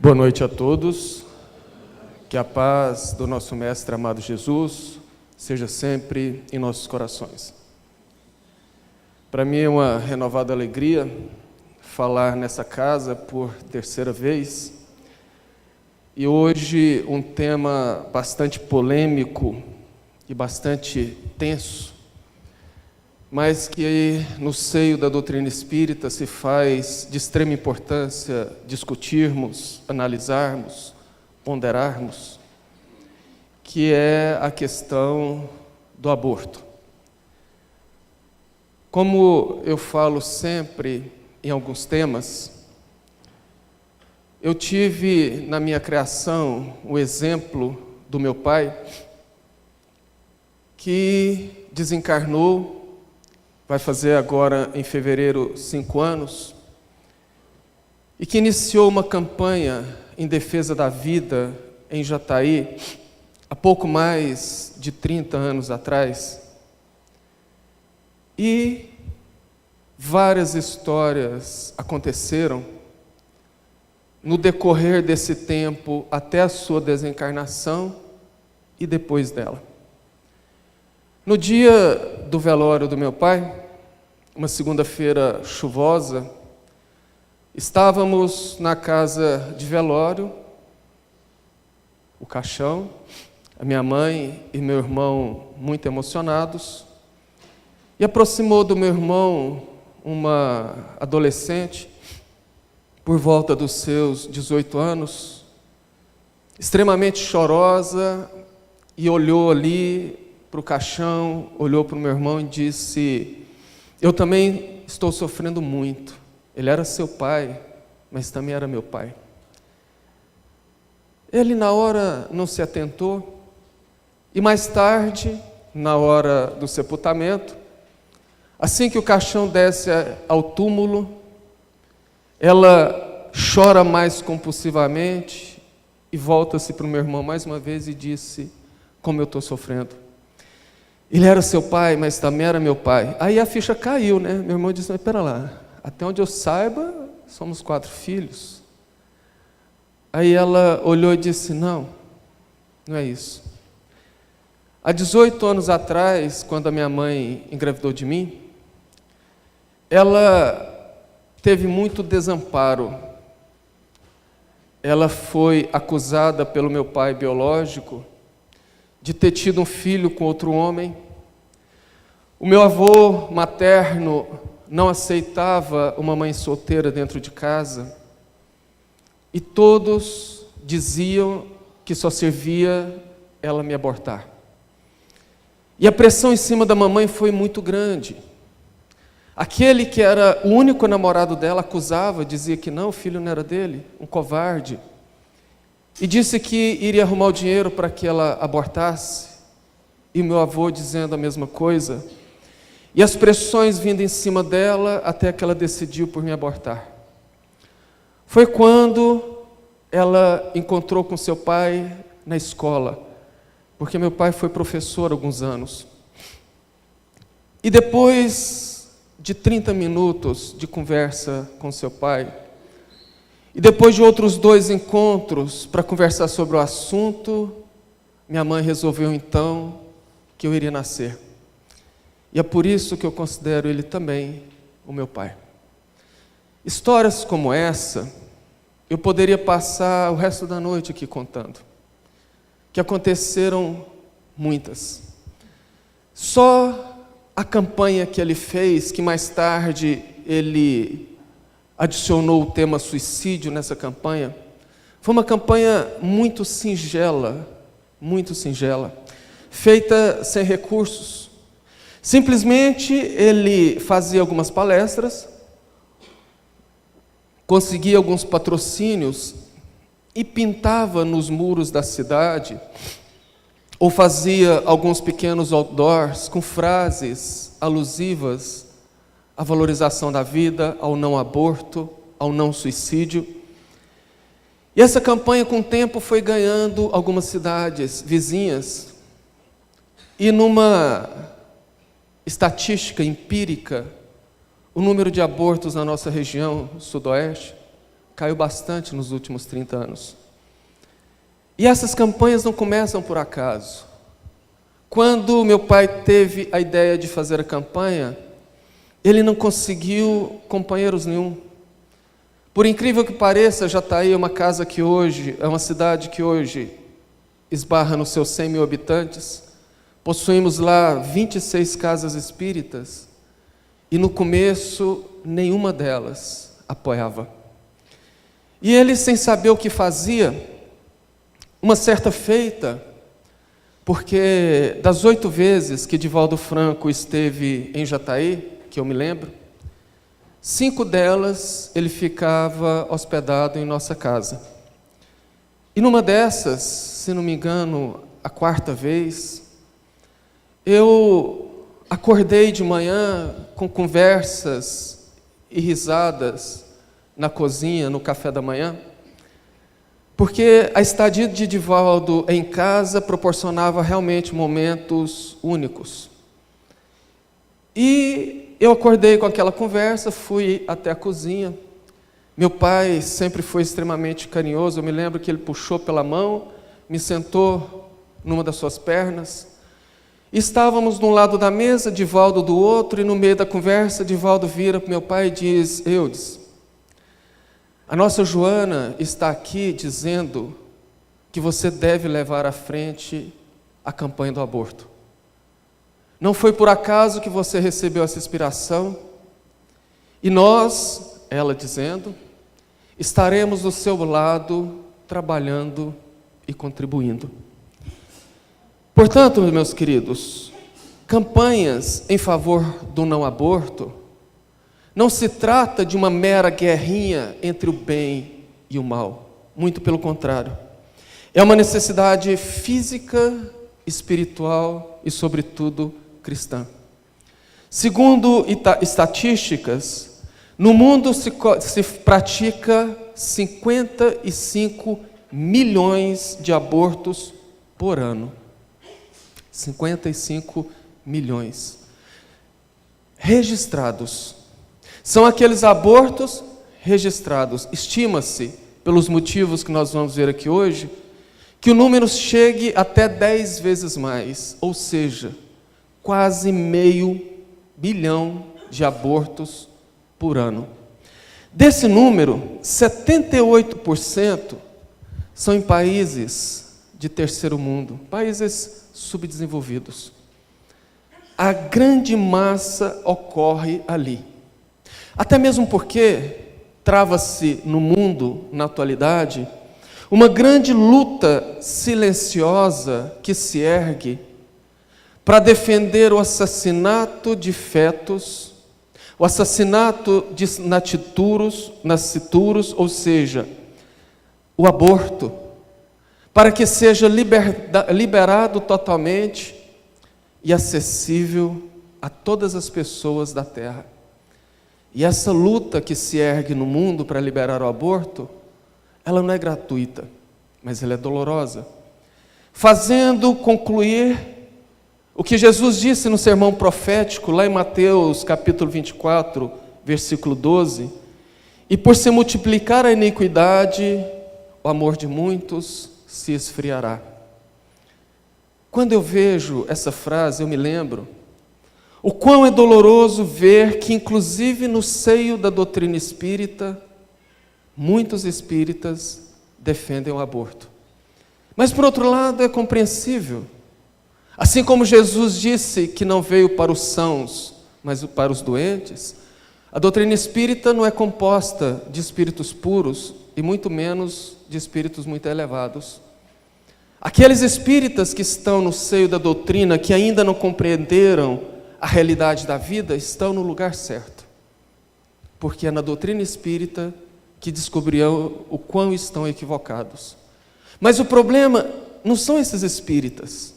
Boa noite a todos, que a paz do nosso Mestre amado Jesus seja sempre em nossos corações. Para mim é uma renovada alegria falar nessa casa por terceira vez, e hoje um tema bastante polêmico e bastante tenso, mas que no seio da doutrina espírita se faz de extrema importância discutirmos, analisarmos, ponderarmos, que é a questão do aborto. Como eu falo sempre em alguns temas, eu tive na minha criação o exemplo do meu pai, que desencarnou. Vai fazer agora em fevereiro 5 anos, e que iniciou uma campanha em defesa da vida em Jataí, há pouco mais de 30 anos atrás. E várias histórias aconteceram no decorrer desse tempo até a sua desencarnação e depois dela. No dia do velório do meu pai, uma segunda-feira chuvosa, estávamos na casa de velório, o caixão, a minha mãe e meu irmão muito emocionados, e aproximou do meu irmão uma adolescente, por volta dos seus 18 anos, extremamente chorosa, e olhou ali para o caixão, olhou para o meu irmão e disse: eu também estou sofrendo muito. Ele era seu pai, mas também era meu pai. Ele na hora não se atentou, e mais tarde, na hora do sepultamento, assim que o caixão desce ao túmulo, ela chora mais compulsivamente e volta-se para o meu irmão mais uma vez e disse: como eu estou sofrendo. Ele era seu pai, mas também era meu pai. Aí a ficha caiu, né? Meu irmão disse: mas espera lá, até onde eu saiba, somos 4 filhos. Aí ela olhou e disse: não é isso. Há 18 anos atrás, quando a minha mãe engravidou de mim, ela teve muito desamparo. Ela foi acusada pelo meu pai biológico de ter tido um filho com outro homem. O meu avô materno não aceitava uma mãe solteira dentro de casa, e todos diziam que só servia ela me abortar. E a pressão em cima da mamãe foi muito grande. Aquele que era o único namorado dela acusava, dizia que não, o filho não era dele, um covarde. E disse que iria arrumar o dinheiro para que ela abortasse, e meu avô dizendo a mesma coisa, e as pressões vindo em cima dela, até que ela decidiu por me abortar. Foi quando ela encontrou com seu pai na escola, porque meu pai foi professor há alguns anos. E depois de 30 minutos de conversa com seu pai, e depois de outros 2 encontros para conversar sobre o assunto, minha mãe resolveu então que eu iria nascer. E é por isso que eu considero ele também o meu pai. Histórias como essa, eu poderia passar o resto da noite aqui contando, que aconteceram muitas. Só a campanha que ele fez, que mais tarde ele adicionou o tema suicídio nessa campanha, foi uma campanha muito singela, feita sem recursos. Simplesmente ele fazia algumas palestras, conseguia alguns patrocínios e pintava nos muros da cidade, ou fazia alguns pequenos outdoors com frases alusivas à valorização da vida, ao não aborto, ao não suicídio. E essa campanha, com o tempo, foi ganhando algumas cidades vizinhas. E numa estatística empírica, o número de abortos na nossa região sudoeste caiu bastante nos últimos 30 anos. E essas campanhas não começam por acaso. Quando meu pai teve a ideia de fazer a campanha, ele não conseguiu companheiros nenhum. Por incrível que pareça, Jataí é uma casa que hoje, é uma cidade que hoje esbarra nos seus 100 mil habitantes. Possuímos lá 26 casas espíritas e no começo nenhuma delas apoiava. E ele, sem saber o que fazia, uma certa feita, porque das 8 vezes que Divaldo Franco esteve em Jataí, que eu me lembro, 5 delas ele ficava hospedado em nossa casa. E numa dessas, se não me engano, a 4ª vez, eu acordei de manhã com conversas e risadas na cozinha, no café da manhã, porque a estadia de Divaldo em casa proporcionava realmente momentos únicos. E eu acordei com aquela conversa, fui até a cozinha. Meu pai sempre foi extremamente carinhoso, eu me lembro que ele puxou pela mão, me sentou numa das suas pernas. Estávamos de um lado da mesa, Divaldo do outro, e no meio da conversa, Divaldo vira para meu pai e diz: Eudes, a nossa Joana está aqui dizendo que você deve levar à frente a campanha do aborto. Não foi por acaso que você recebeu essa inspiração, e nós, ela dizendo, estaremos do seu lado, trabalhando e contribuindo. Portanto, meus queridos, campanhas em favor do não aborto não se trata de uma mera guerrinha entre o bem e o mal. Muito pelo contrário. É uma necessidade física, espiritual e, sobretudo, cristã. Segundo estatísticas, no mundo se pratica 55 milhões de abortos por ano. 55 milhões. Registrados. São aqueles abortos registrados. Estima-se, pelos motivos que nós vamos ver aqui hoje, que o número chegue até 10 vezes mais, ou seja, quase 500 milhão de abortos por ano. Desse número, 78% são em países de terceiro mundo, países subdesenvolvidos. A grande massa ocorre ali. Até mesmo porque trava-se no mundo, na atualidade, uma grande luta silenciosa que se ergue para defender o assassinato de fetos, o assassinato de nascituros, ou seja, o aborto, para que seja liberado totalmente e acessível a todas as pessoas da terra. E essa luta que se ergue no mundo para liberar o aborto, ela não é gratuita, mas ela é dolorosa, fazendo concluir o que Jesus disse no sermão profético, lá em Mateus capítulo 24, versículo 12, e por se multiplicar a iniquidade, o amor de muitos se esfriará. Quando eu vejo essa frase, eu me lembro o quão é doloroso ver que, inclusive no seio da doutrina espírita, muitos espíritas defendem o aborto. Mas, por outro lado, é compreensível. Assim como Jesus disse que não veio para os sãos, mas para os doentes, a doutrina espírita não é composta de espíritos puros e muito menos de espíritos muito elevados. Aqueles espíritas que estão no seio da doutrina, que ainda não compreenderam a realidade da vida, estão no lugar certo, porque é na doutrina espírita que descobriram o quão estão equivocados. Mas o problema não são esses espíritas.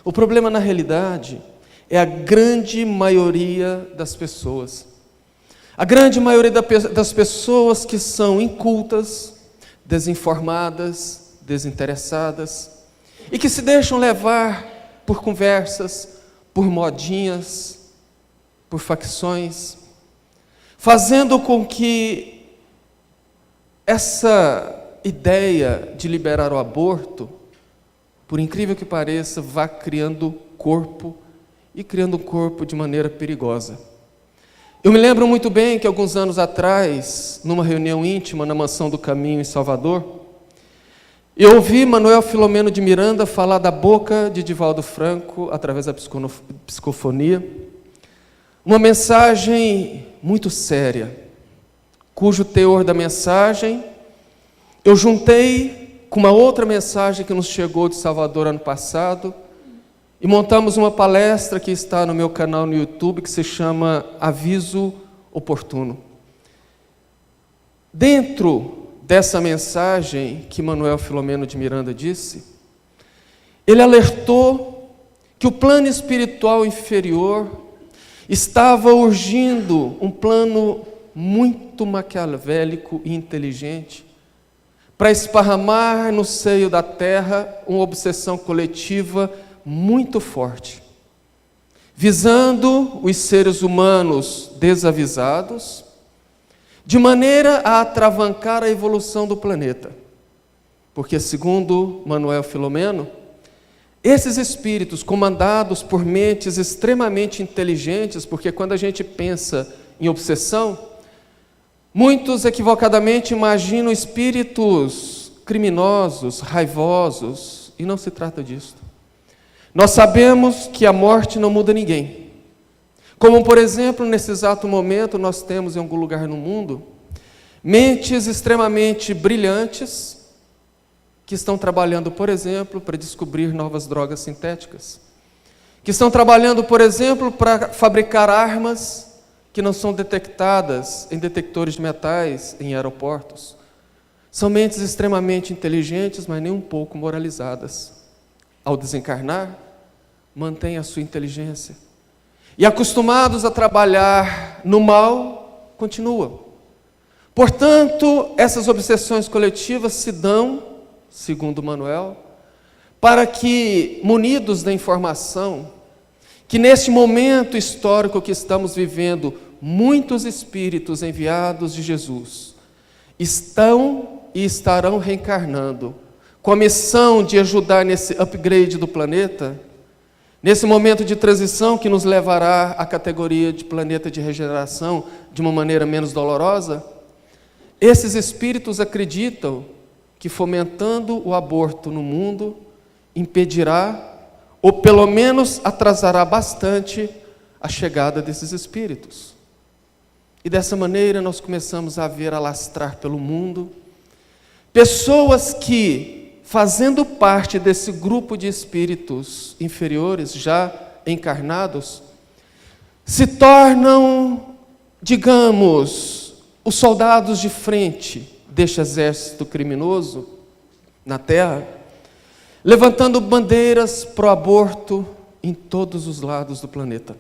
O problema, na realidade, é a grande maioria das pessoas. A grande maioria das pessoas que são incultas, desinformadas, desinteressadas, e que se deixam levar por conversas, por modinhas, por facções, fazendo com que essa ideia de liberar o aborto, por incrível que pareça, vai criando corpo e criando um corpo de maneira perigosa. Eu me lembro muito bem que alguns anos atrás, numa reunião íntima na Mansão do Caminho em Salvador, eu ouvi Manuel Filomeno de Miranda falar da boca de Divaldo Franco através da psicofonia, uma mensagem muito séria, cujo teor da mensagem eu juntei com uma outra mensagem que nos chegou de Salvador ano passado e montamos uma palestra que está no meu canal no YouTube que se chama Aviso Oportuno. Dentro dessa mensagem que Manuel Filomeno de Miranda disse, ele alertou que o plano espiritual inferior estava urgindo um plano muito maquiavélico e inteligente para esparramar no seio da terra uma obsessão coletiva muito forte, visando os seres humanos desavisados, de maneira a atravancar a evolução do planeta. Porque, segundo Manuel Filomeno, esses espíritos comandados por mentes extremamente inteligentes, porque quando a gente pensa em obsessão, muitos equivocadamente imaginam espíritos criminosos, raivosos, e não se trata disso. Nós sabemos que a morte não muda ninguém. Como, por exemplo, nesse exato momento, nós temos em algum lugar no mundo, mentes extremamente brilhantes, que estão trabalhando, por exemplo, para descobrir novas drogas sintéticas, que estão trabalhando, por exemplo, para fabricar armas que não são detectadas em detectores de metais em aeroportos. São mentes extremamente inteligentes, mas nem um pouco moralizadas. Ao desencarnar, mantêm a sua inteligência. E acostumados a trabalhar no mal, continuam. Portanto, essas obsessões coletivas se dão, segundo Manuel, para que, munidos da informação, que neste momento histórico que estamos vivendo, muitos espíritos enviados de Jesus estão e estarão reencarnando com a missão de ajudar nesse upgrade do planeta, nesse momento de transição que nos levará à categoria de planeta de regeneração de uma maneira menos dolorosa. Esses espíritos acreditam que fomentando o aborto no mundo impedirá, ou pelo menos atrasará bastante, a chegada desses espíritos. E dessa maneira nós começamos a ver alastrar pelo mundo pessoas que, fazendo parte desse grupo de espíritos inferiores, já encarnados, se tornam, digamos, os soldados de frente deste exército criminoso na Terra, levantando bandeiras pro aborto em todos os lados do planeta.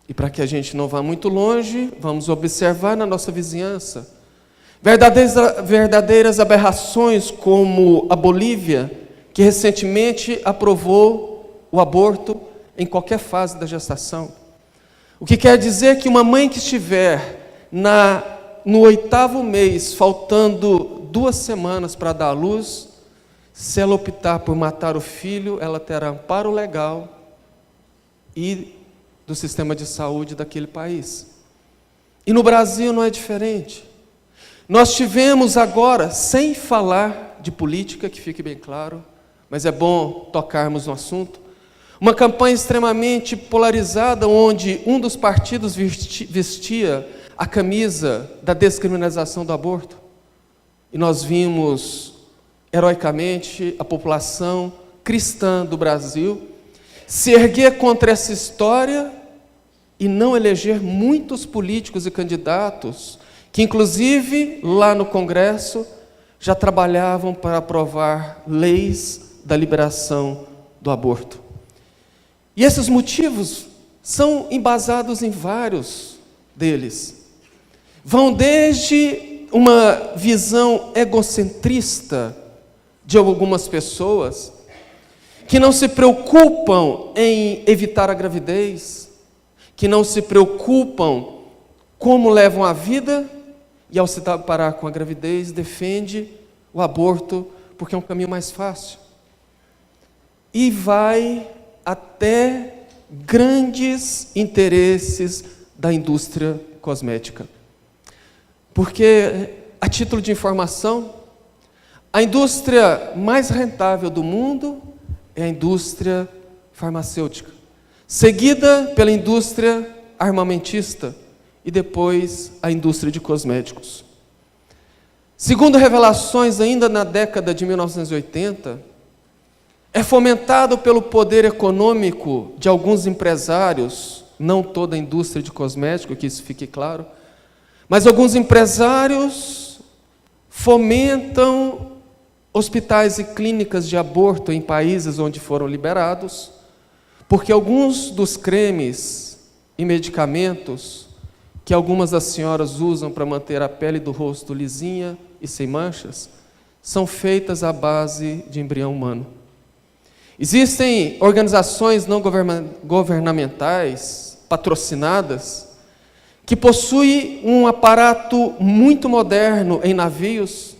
E para que a gente não vá muito longe, vamos observar na nossa vizinhança verdadeiras aberrações como a Bolívia, que recentemente aprovou o aborto em qualquer fase da gestação. O que quer dizer que uma mãe que estiver no 8º mês, faltando 2 semanas para dar à luz, se ela optar por matar o filho, ela terá amparo legal e do sistema de saúde daquele país. E no Brasil não é diferente. Nós tivemos agora, sem falar de política, que fique bem claro, mas é bom tocarmos no assunto, uma campanha extremamente polarizada, onde um dos partidos vestia a camisa da descriminalização do aborto. E nós vimos, heroicamente, a população cristã do Brasil se erguer contra essa história e não eleger muitos políticos e candidatos que, inclusive, lá no Congresso, já trabalhavam para aprovar leis da liberação do aborto. E esses motivos são embasados em vários deles. Vão desde uma visão egocentrista de algumas pessoas que não se preocupam em evitar a gravidez, que não se preocupam como levam a vida e, ao se deparar com a gravidez, defende o aborto porque é um caminho mais fácil. E vai até grandes interesses da indústria cosmética. Porque, a título de informação, a indústria mais rentável do mundo é a indústria farmacêutica, seguida pela indústria armamentista e depois a indústria de cosméticos. Segundo revelações ainda na década de 1980, é fomentado pelo poder econômico de alguns empresários, não toda a indústria de cosméticos, que isso fique claro, mas alguns empresários fomentam hospitais e clínicas de aborto em países onde foram liberados, porque alguns dos cremes e medicamentos que algumas das senhoras usam para manter a pele do rosto lisinha e sem manchas, são feitas à base de embrião humano. Existem organizações não governamentais, patrocinadas, que possuem um aparato muito moderno em navios,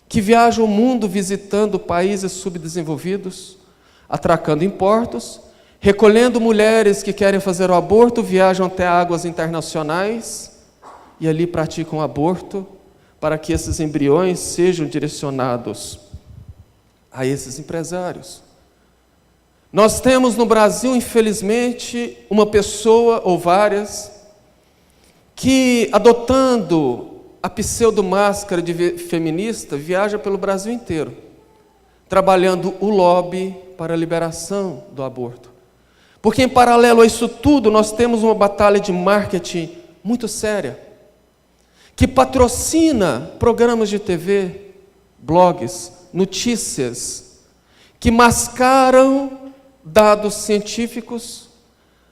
que viajam o mundo visitando países subdesenvolvidos, atracando em portos, recolhendo mulheres que querem fazer o aborto, viajam até águas internacionais e ali praticam o aborto para que esses embriões sejam direcionados a esses empresários. Nós temos no Brasil, infelizmente, uma pessoa ou várias que, adotando a pseudo-máscara de feminista, viaja pelo Brasil inteiro, trabalhando o lobby para a liberação do aborto. Porque, em paralelo a isso tudo, nós temos uma batalha de marketing muito séria, que patrocina programas de TV, blogs, notícias, que mascaram dados científicos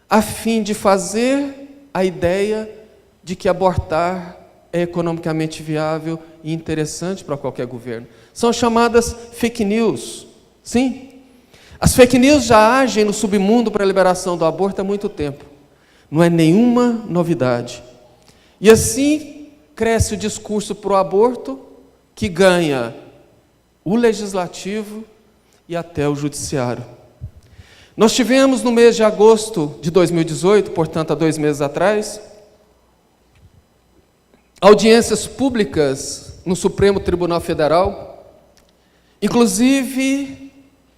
a fim de fazer a ideia de que abortar é economicamente viável e interessante para qualquer governo. São chamadas fake news. Sim, as fake news já agem no submundo para a liberação do aborto há muito tempo. Não é nenhuma novidade. E assim cresce o discurso para o aborto, que ganha o legislativo e até o judiciário. Nós tivemos no mês de agosto de 2018, portanto há 2 meses atrás, audiências públicas no Supremo Tribunal Federal. Inclusive,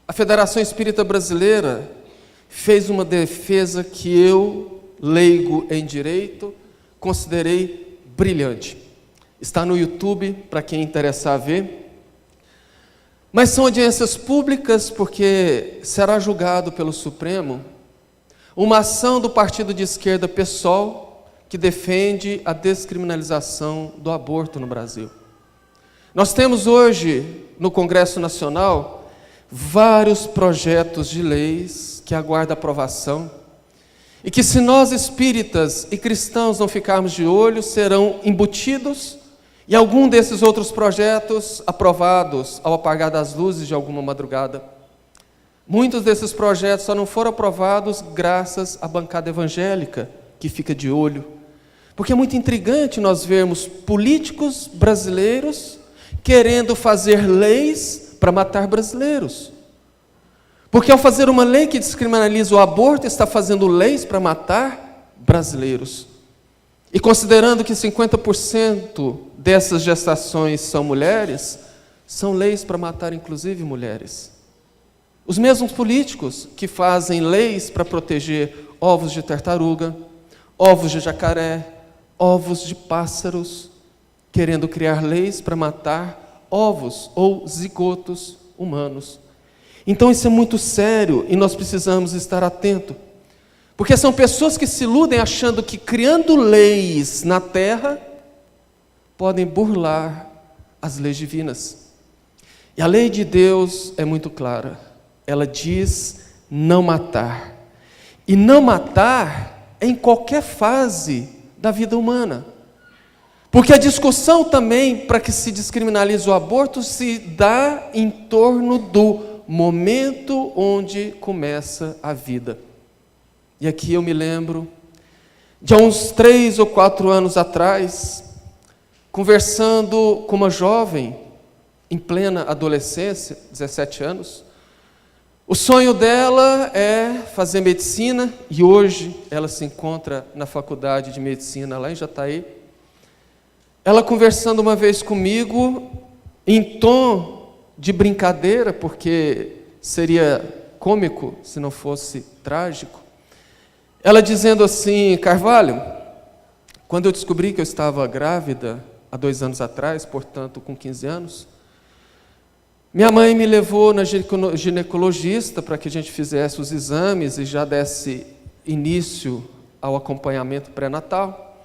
a Federação Espírita Brasileira fez uma defesa que eu, leigo em direito, considerei brilhante. Está no YouTube, para quem interessar ver. Mas são audiências públicas porque será julgado pelo Supremo uma ação do partido de esquerda PSOL que defende a descriminalização do aborto no Brasil. Nós temos hoje, no Congresso Nacional, vários projetos de leis que aguardam aprovação e que, se nós espíritas e cristãos não ficarmos de olho, serão embutidos e algum desses outros projetos aprovados ao apagar das luzes de alguma madrugada. Muitos desses projetos só não foram aprovados graças à bancada evangélica, que fica de olho. Porque é muito intrigante nós vermos políticos brasileiros querendo fazer leis para matar brasileiros. Porque ao fazer uma lei que descriminaliza o aborto, está fazendo leis para matar brasileiros. E considerando que 50% dessas gestações são mulheres, são leis para matar inclusive mulheres. Os mesmos políticos que fazem leis para proteger ovos de tartaruga, ovos de jacaré, ovos de pássaros, querendo criar leis para matar ovos ou zigotos humanos. Então isso é muito sério e nós precisamos estar atentos. Porque são pessoas que se iludem achando que, criando leis na terra, podem burlar as leis divinas. E a lei de Deus é muito clara. Ela diz não matar. E não matar é em qualquer fase da vida humana. Porque a discussão também, para que se descriminalize o aborto, se dá em torno do momento onde começa a vida. E aqui eu me lembro de há uns 3 ou 4 anos atrás, conversando com uma jovem em plena adolescência, 17 anos. O sonho dela é fazer medicina e hoje ela se encontra na faculdade de medicina lá em Jataí. Ela conversando uma vez comigo em tom de brincadeira, porque seria cômico se não fosse trágico. Ela dizendo assim: Carvalho, quando eu descobri que eu estava grávida há 2 anos atrás, portanto com 15 anos, minha mãe me levou na ginecologista para que a gente fizesse os exames e já desse início ao acompanhamento pré-natal.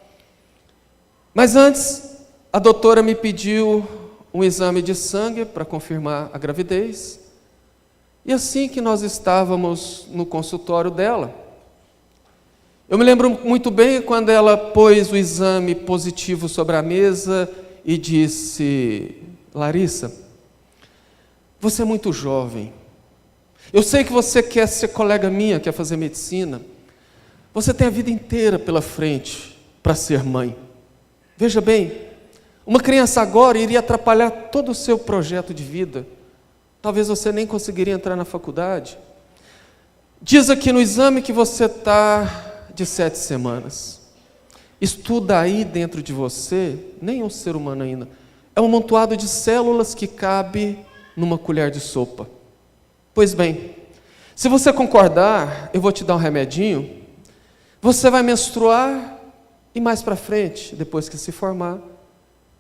Mas antes, a doutora me pediu um exame de sangue para confirmar a gravidez. E assim que nós estávamos no consultório dela, eu me lembro muito bem quando ela pôs o exame positivo sobre a mesa e disse: Larissa, você é muito jovem. Eu sei que você quer ser colega minha, quer fazer medicina. Você tem a vida inteira pela frente para ser mãe. Veja bem, uma criança agora iria atrapalhar todo o seu projeto de vida. Talvez você nem conseguiria entrar na faculdade. Diz aqui no exame que você está de 7 semanas. Estuda aí dentro de você, nem um ser humano ainda, é um amontoado de células que cabe numa colher de sopa. Pois bem, se você concordar, eu vou te dar um remedinho, você vai menstruar e mais para frente, depois que se formar,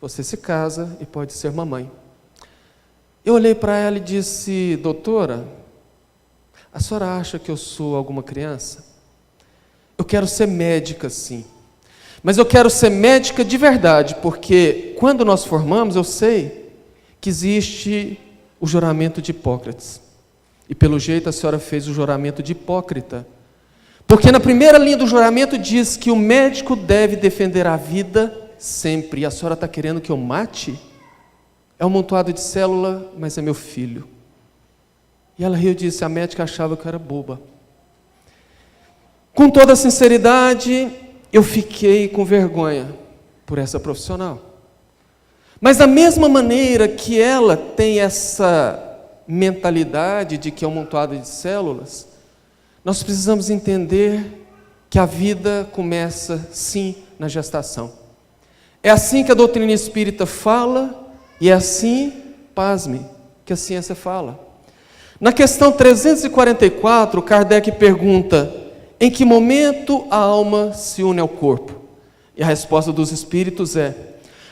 você se casa e pode ser mamãe. Eu olhei para ela e disse: doutora, a senhora acha que eu sou alguma criança? Eu quero ser médica, sim. Mas eu quero ser médica de verdade, porque quando nós formamos, eu sei que existe o juramento de Hipócrates. E pelo jeito a senhora fez o juramento de Hipócrita. Porque na primeira linha do juramento diz que o médico deve defender a vida sempre. E a senhora está querendo que eu mate? É um amontoado de célula, mas é meu filho. E ela riu e disse: a médica achava que eu era boba. Com toda a sinceridade, eu fiquei com vergonha por essa profissional. Mas da mesma maneira que ela tem essa mentalidade de que é um amontoado de células, nós precisamos entender que a vida começa sim na gestação. É assim que a doutrina espírita fala e é assim, pasme, que a ciência fala. Na questão 344, Kardec pergunta: em que momento a alma se une ao corpo? E a resposta dos espíritos é: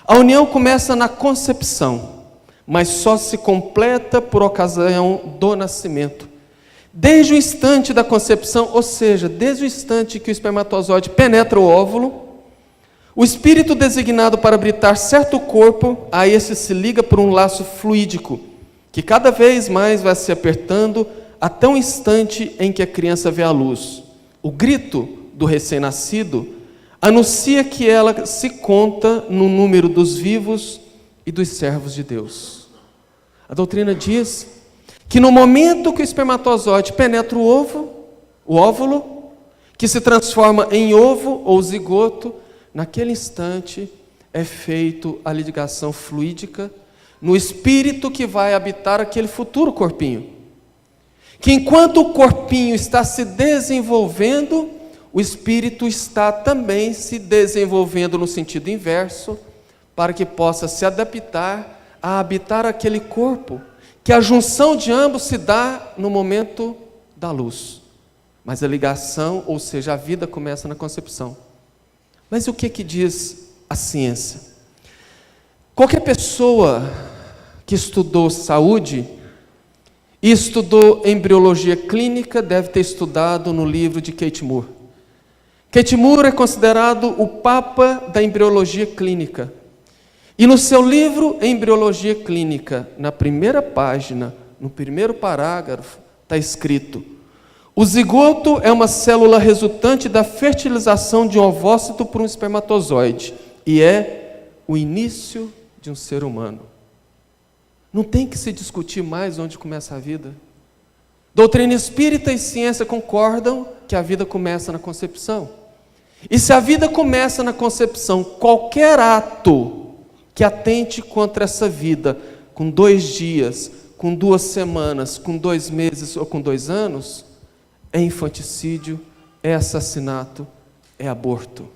a união começa na concepção, mas só se completa por ocasião do nascimento. Desde o instante da concepção, ou seja, desde o instante que o espermatozoide penetra o óvulo, o espírito designado para habitar certo corpo, a esse se liga por um laço fluídico, que cada vez mais vai se apertando até o instante em que a criança vê a luz. O grito do recém-nascido anuncia que ela se conta no número dos vivos e dos servos de Deus. A doutrina diz que no momento que o espermatozoide penetra o óvulo, que se transforma em ovo ou zigoto, naquele instante é feita a ligação fluídica no espírito que vai habitar aquele futuro corpinho. Que enquanto o corpinho está se desenvolvendo, o espírito está também se desenvolvendo no sentido inverso, para que possa se adaptar a habitar aquele corpo, que a junção de ambos se dá no momento da luz. Mas a ligação, ou seja, a vida começa na concepção. Mas o que diz a ciência? Qualquer pessoa que estudou saúde e estudou embriologia clínica deve ter estudado no livro de Kate Moore. Kate Moore é considerado o papa da embriologia clínica. E no seu livro Embriologia Clínica, na primeira página, no primeiro parágrafo, está escrito: o zigoto é uma célula resultante da fertilização de um ovócito por um espermatozoide e é o início de um ser humano. Não tem que se discutir mais onde começa a vida. Doutrina espírita e ciência concordam que a vida começa na concepção. E se a vida começa na concepção, qualquer ato que atente contra essa vida com 2 dias, com 2 semanas, com 2 meses ou com 2 anos, é infanticídio, é assassinato, é aborto.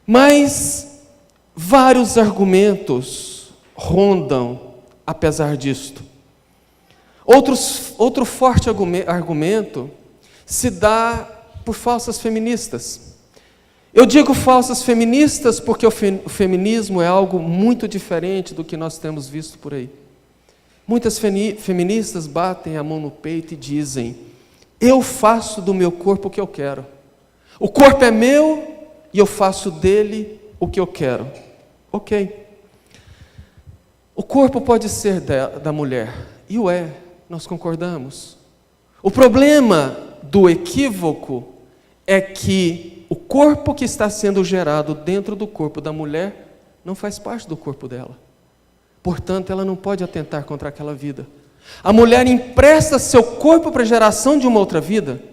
Mas vários argumentos rondam apesar disto. Outro forte argumento se dá por falsas feministas. Eu digo falsas feministas porque o feminismo é algo muito diferente do que nós temos visto por aí. Muitas feministas batem a mão no peito e dizem: eu faço do meu corpo o que eu quero. O corpo é meu e eu faço dele o que eu quero. Ok. O corpo pode ser da mulher, e o é, nós concordamos. O problema do equívoco é que o corpo que está sendo gerado dentro do corpo da mulher não faz parte do corpo dela. Portanto, ela não pode atentar contra aquela vida. A mulher empresta seu corpo para a geração de uma outra vida.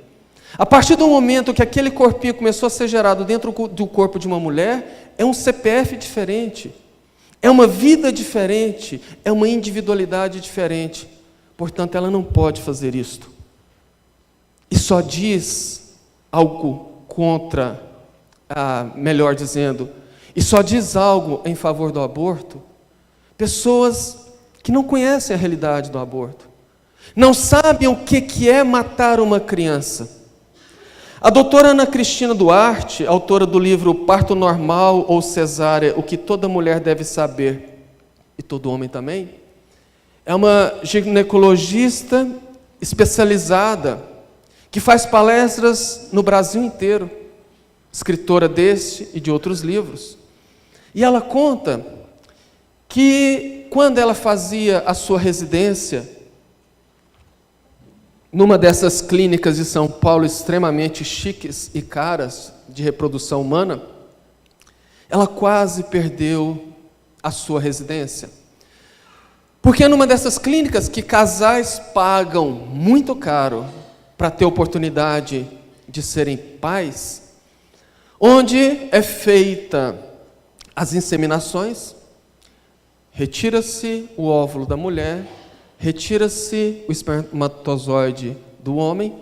A partir do momento que aquele corpinho começou a ser gerado dentro do corpo de uma mulher, é um CPF diferente, é uma vida diferente, é uma individualidade diferente. Portanto, ela não pode fazer isto. E só diz algo contra, melhor dizendo, e só diz algo em favor do aborto pessoas que não conhecem a realidade do aborto, não sabem o que é matar uma criança. A doutora Ana Cristina Duarte, autora do livro Parto Normal ou Cesárea, o que toda mulher deve saber, e todo homem também, é uma ginecologista especializada, que faz palestras no Brasil inteiro, escritora deste e de outros livros. E ela conta que quando ela fazia a sua residência numa dessas clínicas de São Paulo extremamente chiques e caras de reprodução humana, ela quase perdeu a sua residência. Porque numa dessas clínicas que casais pagam muito caro para ter oportunidade de serem pais, onde é feita as inseminações, retira-se o óvulo da mulher, retira-se o espermatozoide do homem,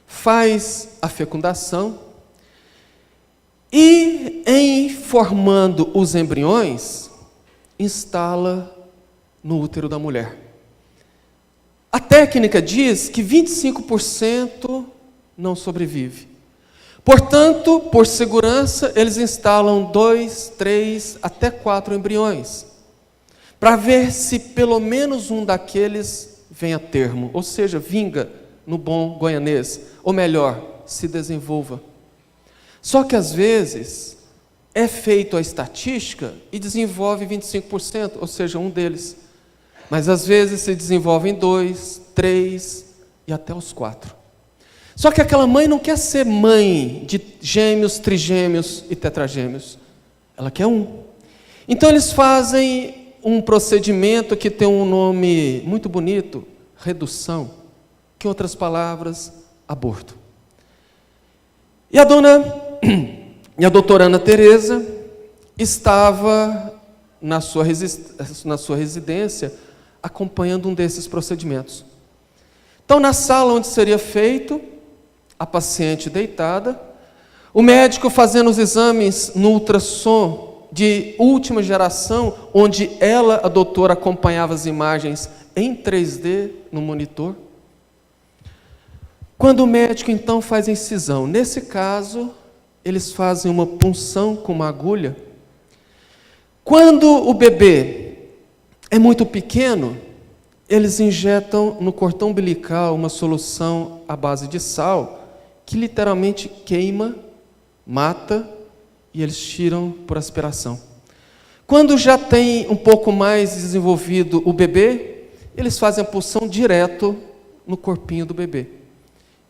faz a fecundação e, em formando os embriões, instala no útero da mulher. A técnica diz que 25% não sobrevive. Portanto, por segurança, eles instalam 2, 3, até 4 embriões, para ver se pelo menos um daqueles vem a termo, ou seja, vinga no bom goianês, ou melhor, se desenvolva. Só que às vezes é feito a estatística e desenvolve 25%, ou seja, um deles. Mas às vezes se desenvolvem 2, 3 e até os 4. Só que aquela mãe não quer ser mãe de gêmeos, trigêmeos e tetragêmeos. Ela quer um. Então eles fazem um procedimento que tem um nome muito bonito, redução, que em outras palavras, aborto. E a doutora Ana Teresa estava na sua residência acompanhando um desses procedimentos. Então, na sala onde seria feito, a paciente deitada, o médico fazendo os exames no ultrassom de última geração, onde ela, a doutora, acompanhava as imagens em 3D no monitor. Quando o médico, então, faz a incisão, nesse caso, eles fazem uma punção com uma agulha. Quando o bebê é muito pequeno, eles injetam no cordão umbilical uma solução à base de sal, que literalmente queima, mata, e eles tiram por aspiração. Quando já tem um pouco mais desenvolvido o bebê, eles fazem a punção direto no corpinho do bebê.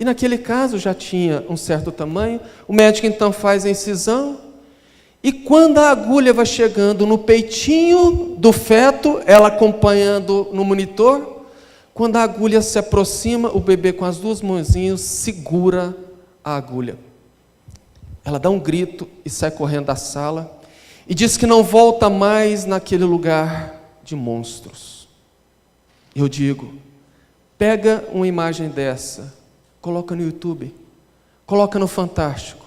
E naquele caso já tinha um certo tamanho, o médico então faz a incisão, e quando a agulha vai chegando no peitinho do feto, ela acompanhando no monitor, quando a agulha se aproxima, o bebê com as 2 mãozinhas segura a agulha. Ela dá um grito e sai correndo da sala. e diz que não volta mais naquele lugar de monstros. Eu digo, pega uma imagem dessa, coloca no YouTube, coloca no Fantástico.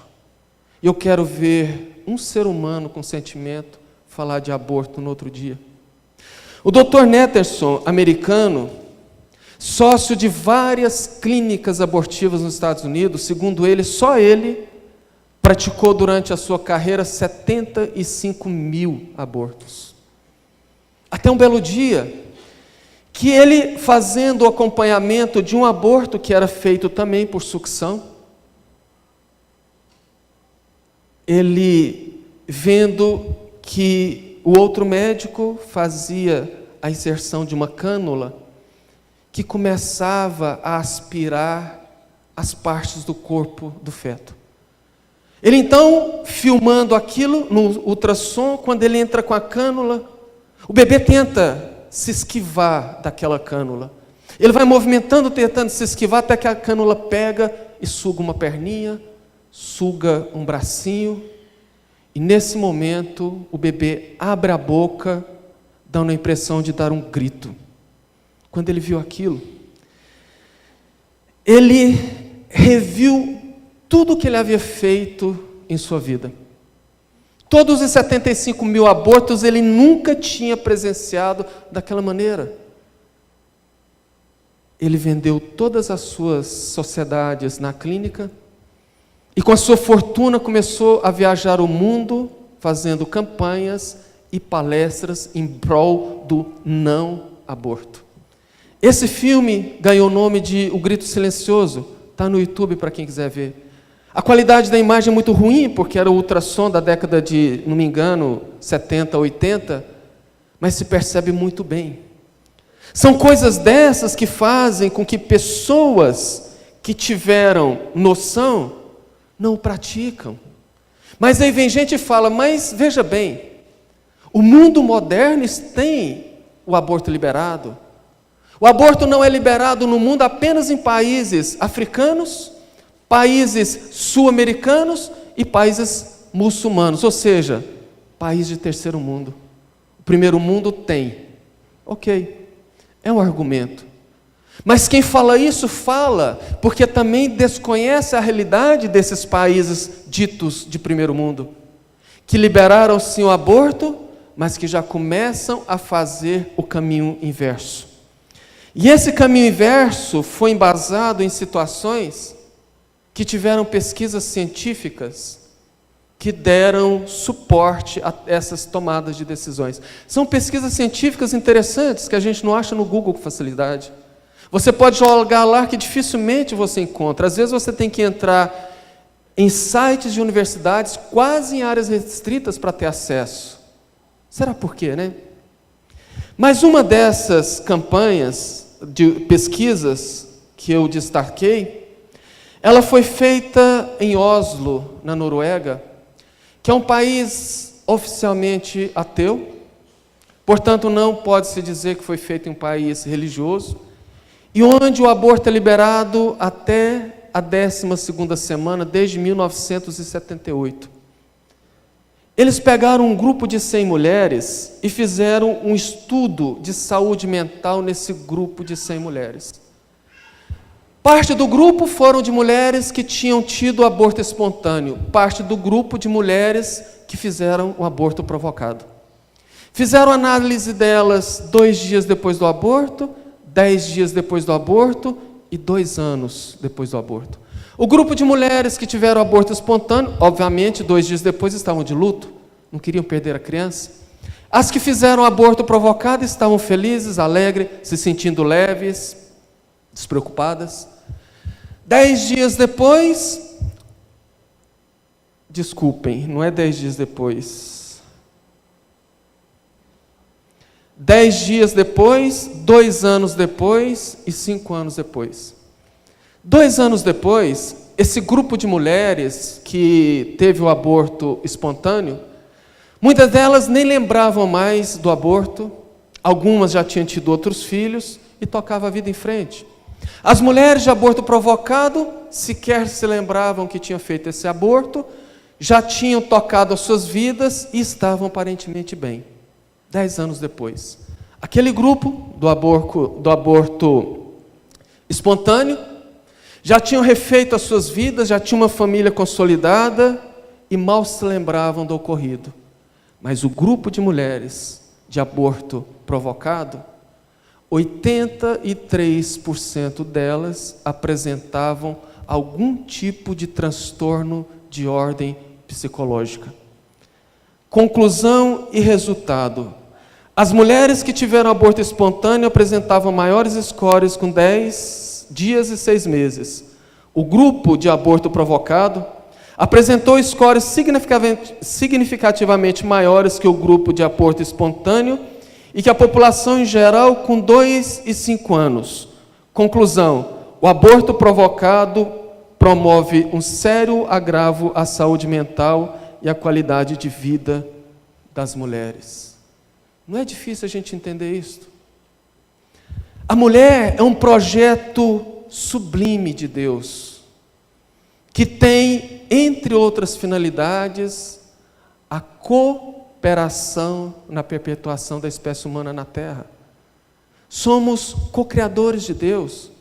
Eu quero ver um ser humano com sentimento falar de aborto no outro dia. O Dr. Netterson, americano, sócio de várias clínicas abortivas nos Estados Unidos, segundo ele, só ele praticou durante a sua carreira 75 mil abortos. Até um belo dia, que ele, fazendo o acompanhamento de um aborto que era feito também por sucção, ele, vendo que o outro médico fazia a inserção de uma cânula que começava a aspirar as partes do corpo do feto. Ele então, filmando aquilo no ultrassom, quando ele entra com a cânula, o bebê tenta se esquivar daquela cânula. Ele vai movimentando, tentando se esquivar, até que a cânula pega e suga uma perninha, suga um bracinho, e nesse momento o bebê abre a boca, dando a impressão de dar um grito. Quando ele viu aquilo, ele reviu tudo o que ele havia feito em sua vida. Todos os 75 mil abortos ele nunca tinha presenciado daquela maneira. Ele vendeu todas as suas sociedades na clínica e com a sua fortuna começou a viajar o mundo fazendo campanhas e palestras em prol do não aborto. Esse filme ganhou o nome de O Grito Silencioso, está no YouTube para quem quiser ver. A qualidade da imagem é muito ruim, porque era o ultrassom da década de, não me engano, 70, 80, mas se percebe muito bem. São coisas dessas que fazem com que pessoas que tiveram noção não o praticam. Mas aí vem gente e fala, mas veja bem, o mundo moderno tem o aborto liberado. O aborto não é liberado no mundo apenas em países africanos, países sul-americanos e países muçulmanos, ou seja, países de terceiro mundo. O primeiro mundo tem. Ok, é um argumento. Mas quem fala isso fala porque também desconhece a realidade desses países ditos de primeiro mundo, que liberaram sim o aborto, mas que já começam a fazer o caminho inverso. E esse caminho inverso foi embasado em situações que tiveram pesquisas científicas que deram suporte a essas tomadas de decisões. São pesquisas científicas interessantes que a gente não acha no Google com facilidade. Você pode jogar lá que dificilmente você encontra. Às vezes você tem que entrar em sites de universidades quase em áreas restritas para ter acesso. Será por quê, né? Mas uma dessas campanhas de pesquisas que eu destaquei, ela foi feita em Oslo, na Noruega, que é um país oficialmente ateu, portanto não pode-se dizer que foi feito em um país religioso, e onde o aborto é liberado até a 12ª semana, desde 1978. Eles pegaram um grupo de 100 mulheres e fizeram um estudo de saúde mental nesse grupo de 100 mulheres. Parte do grupo foram de mulheres que tinham tido aborto espontâneo, parte do grupo de mulheres que fizeram o aborto provocado. Fizeram análise delas 2 dias depois do aborto, 10 dias depois do aborto e 2 anos depois do aborto. O grupo de mulheres que tiveram aborto espontâneo, obviamente, 2 dias depois estavam de luto, não queriam perder a criança. As que fizeram aborto provocado estavam felizes, alegres, se sentindo leves, despreocupadas. 10 dias depois, desculpem, não é 10 dias depois. 10 dias depois, 2 anos depois e 5 anos depois. 2 anos depois, esse grupo de mulheres que teve o aborto espontâneo, muitas delas nem lembravam mais do aborto, algumas já tinham tido outros filhos e tocavam a vida em frente. As mulheres de aborto provocado sequer se lembravam que tinham feito esse aborto, já tinham tocado as suas vidas e estavam aparentemente bem. 10 anos depois, aquele grupo do aborto espontâneo já tinham refeito as suas vidas, já tinham uma família consolidada e mal se lembravam do ocorrido. Mas o grupo de mulheres de aborto provocado, 83% delas apresentavam algum tipo de transtorno de ordem psicológica. Conclusão e resultado: as mulheres que tiveram aborto espontâneo apresentavam maiores scores com 10 dias e 6 meses. O grupo de aborto provocado apresentou scores significativamente maiores que o grupo de aborto espontâneo e que a população em geral com 2 e 5 anos. Conclusão: o aborto provocado promove um sério agravo à saúde mental e à qualidade de vida das mulheres. Não é difícil a gente entender isso? A mulher é um projeto sublime de Deus, que tem, entre outras finalidades, a cooperação na perpetuação da espécie humana na Terra. Somos co-criadores de Deus.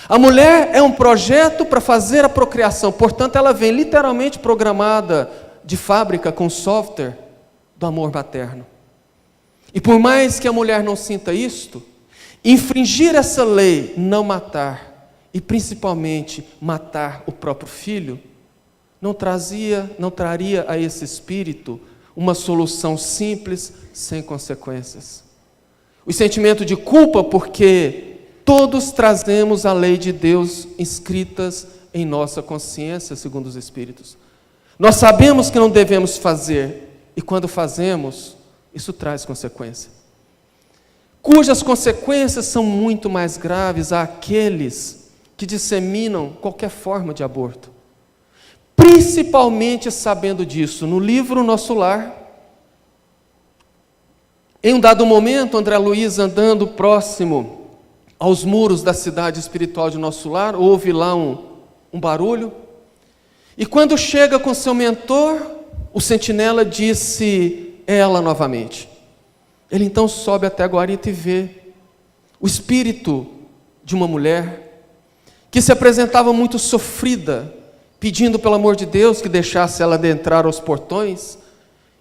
A mulher é um projeto para fazer a procriação, portanto ela vem literalmente programada de fábrica com software do amor materno. E por mais que a mulher não sinta isto, infringir essa lei, não matar, e principalmente matar o próprio filho, não traria a esse espírito uma solução simples, sem consequências. O sentimento de culpa, porque todos trazemos a lei de Deus inscritas em nossa consciência, segundo os Espíritos. Nós sabemos que não devemos fazer, e quando fazemos, isso traz consequência. Cujas consequências são muito mais graves àqueles que disseminam qualquer forma de aborto. Principalmente sabendo disso, no livro Nosso Lar, em um dado momento, André Luiz andando próximo aos muros da cidade espiritual de Nosso Lar, ouve lá um barulho, e quando chega com seu mentor, o sentinela disse: é ela novamente. Ele então sobe até a guarita e vê o espírito de uma mulher que se apresentava muito sofrida, pedindo pelo amor de Deus que deixasse ela adentrar aos portões,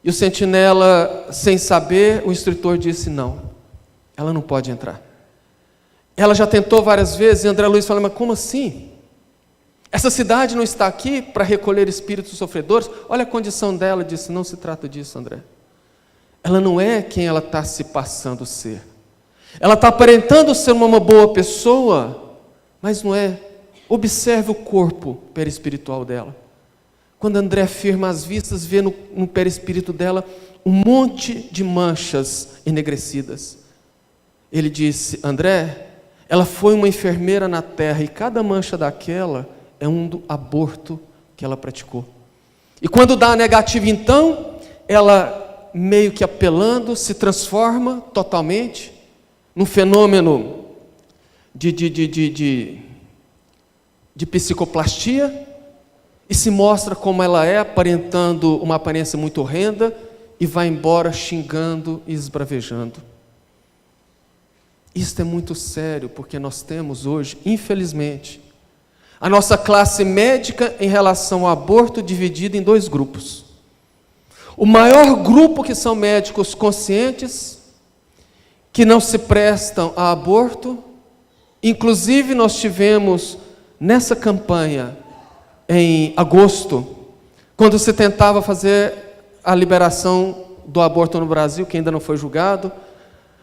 e o sentinela, sem saber, o instrutor disse: não, ela não pode entrar. Ela já tentou várias vezes, e André Luiz fala: mas como assim? Essa cidade não está aqui para recolher espíritos sofredores? Olha a condição dela. Disse: não se trata disso, André. Ela não é quem ela está se passando ser. Ela está aparentando ser uma boa pessoa, mas não é. Observe o corpo perispiritual dela. Quando André firma as vistas, vê no perispírito dela um monte de manchas enegrecidas. Ele disse: André, ela foi uma enfermeira na terra, e cada mancha daquela é um aborto que ela praticou. E quando dá a negativa, então, ela, meio que apelando, se transforma totalmente num fenômeno de psicoplastia, e se mostra como ela é, aparentando uma aparência muito horrenda, e vai embora xingando e esbravejando. Isso é muito sério, porque nós temos hoje, infelizmente, a nossa classe médica em relação ao aborto dividida em 2 grupos. O maior grupo, que são médicos conscientes, que não se prestam a aborto. Inclusive nós tivemos nessa campanha, em agosto, quando se tentava fazer a liberação do aborto no Brasil, que ainda não foi julgado,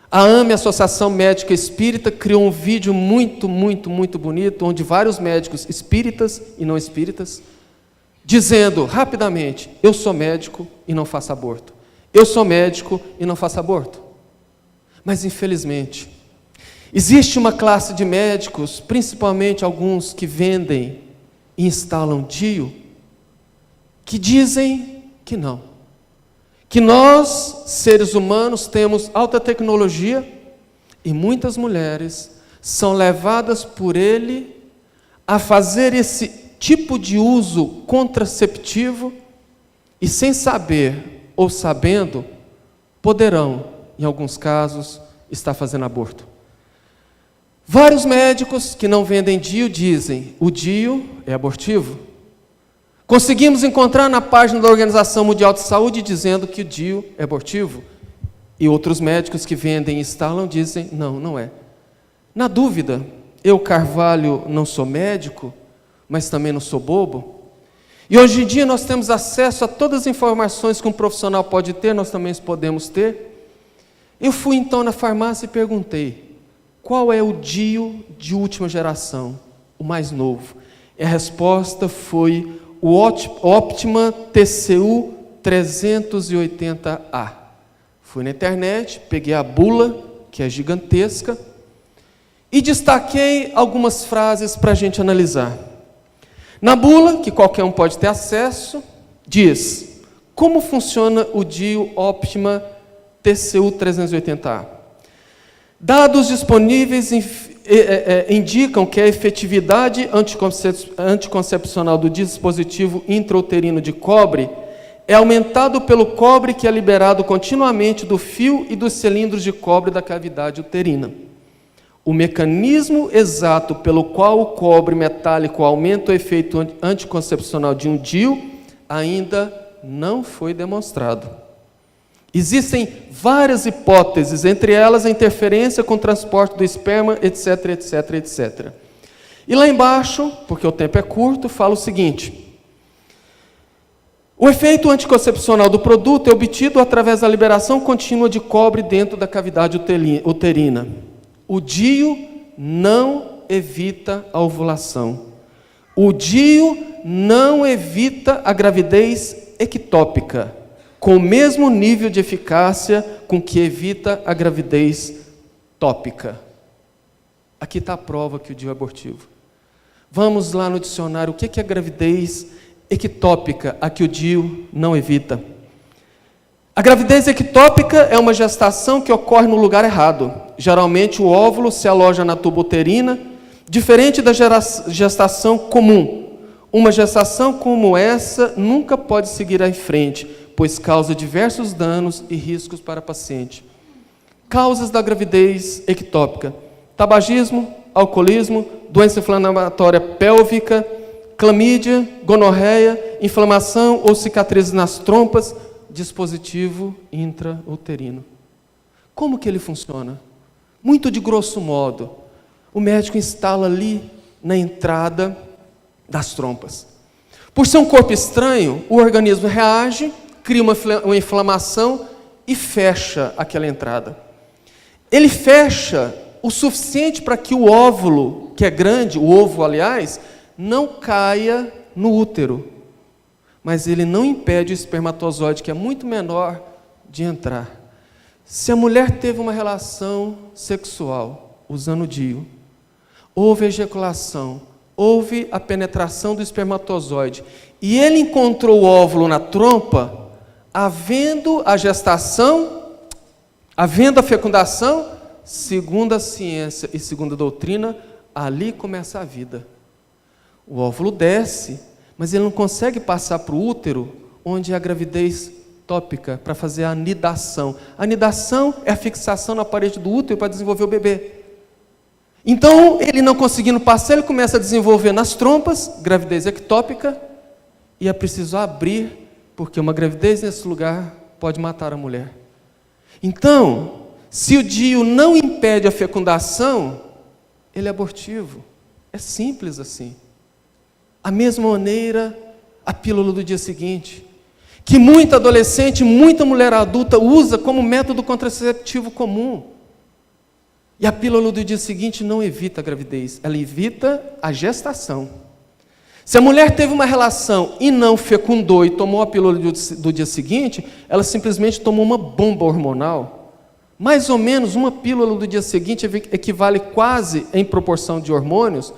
a AME, Associação Médica Espírita, criou um vídeo muito bonito, onde vários médicos espíritas e não espíritas, dizendo rapidamente: eu sou médico e não faço aborto. Eu sou médico e não faço aborto. Mas infelizmente, existe uma classe de médicos, principalmente alguns que vendem e instalam DIU, que dizem que não. Que nós, seres humanos, temos alta tecnologia e muitas mulheres são levadas por ele a fazer esse tipo de uso contraceptivo e sem saber ou sabendo, poderão, em alguns casos, estar fazendo aborto. Vários médicos que não vendem DIU dizem: o DIU é abortivo. Conseguimos encontrar na página da Organização Mundial de Saúde dizendo que o DIU é abortivo. E outros médicos que vendem e instalam dizem: não, não é. Na dúvida, eu, Carvalho, não sou médico, mas também não sou bobo. E hoje em dia nós temos acesso a todas as informações que um profissional pode ter, nós também podemos ter. Eu fui então na farmácia e perguntei: qual é o DIU de última geração, o mais novo? E a resposta foi o Optima TCU 380A. Fui na internet, peguei a bula, que é gigantesca, e destaquei algumas frases para a gente analisar. Na bula, que qualquer um pode ter acesso, diz: como funciona o DIU Optima TCU 380A? Dados disponíveis indicam que a efetividade anticoncepcional do dispositivo intrauterino de cobre é aumentado pelo cobre que é liberado continuamente do fio e dos cilindros de cobre da cavidade uterina. O mecanismo exato pelo qual o cobre metálico aumenta o efeito anticoncepcional de um DIU ainda não foi demonstrado. Existem várias hipóteses, entre elas a interferência com o transporte do esperma, etc, etc, etc. E lá embaixo, porque o tempo é curto, fala o seguinte: o efeito anticoncepcional do produto é obtido através da liberação contínua de cobre dentro da cavidade uterina. O DIU não evita a ovulação. O DIU não evita a gravidez ectópica, com o mesmo nível de eficácia com que evita a gravidez tópica. Aqui está a prova que o DIU é abortivo. Vamos lá no dicionário, o que é gravidez ectópica, a que o DIU não evita? A gravidez ectópica é uma gestação que ocorre no lugar errado. Geralmente o óvulo se aloja na tuba uterina, diferente da gestação comum. Uma gestação como essa nunca pode seguir em frente, pois causa diversos danos e riscos para a paciente. Causas da gravidez ectópica: tabagismo, alcoolismo, doença inflamatória pélvica, clamídia, gonorreia, inflamação ou cicatrizes nas trompas, dispositivo intrauterino. Como que ele funciona? Muito de grosso modo, o médico instala ali na entrada das trompas. Por ser um corpo estranho, o organismo reage, cria uma inflamação e fecha aquela entrada. Ele fecha o suficiente para que o óvulo, que é grande, o ovo, aliás, não caia no útero. Mas ele não impede o espermatozoide, que é muito menor, de entrar. Se a mulher teve uma relação sexual usando o DIU, houve ejaculação, houve a penetração do espermatozoide, e ele encontrou o óvulo na trompa, havendo a gestação, havendo a fecundação, segundo a ciência e segundo a doutrina, ali começa a vida. O óvulo desce, mas ele não consegue passar para o útero, onde é a gravidez tópica, para fazer a anidação. A anidação é a fixação na parede do útero para desenvolver o bebê. Então, ele não conseguindo passar, ele começa a desenvolver nas trompas, gravidez ectópica, e é preciso abrir, porque uma gravidez nesse lugar pode matar a mulher. Então, se o DIU não impede a fecundação, ele é abortivo. É simples assim. A mesma maneira, a pílula do dia seguinte, que muita adolescente, muita mulher adulta usa como método contraceptivo comum. E a pílula do dia seguinte não evita a gravidez, ela evita a gestação. Se a mulher teve uma relação e não fecundou e tomou a pílula do dia seguinte, ela simplesmente tomou uma bomba hormonal. Mais ou menos uma pílula do dia seguinte equivale quase, em proporção de hormônios,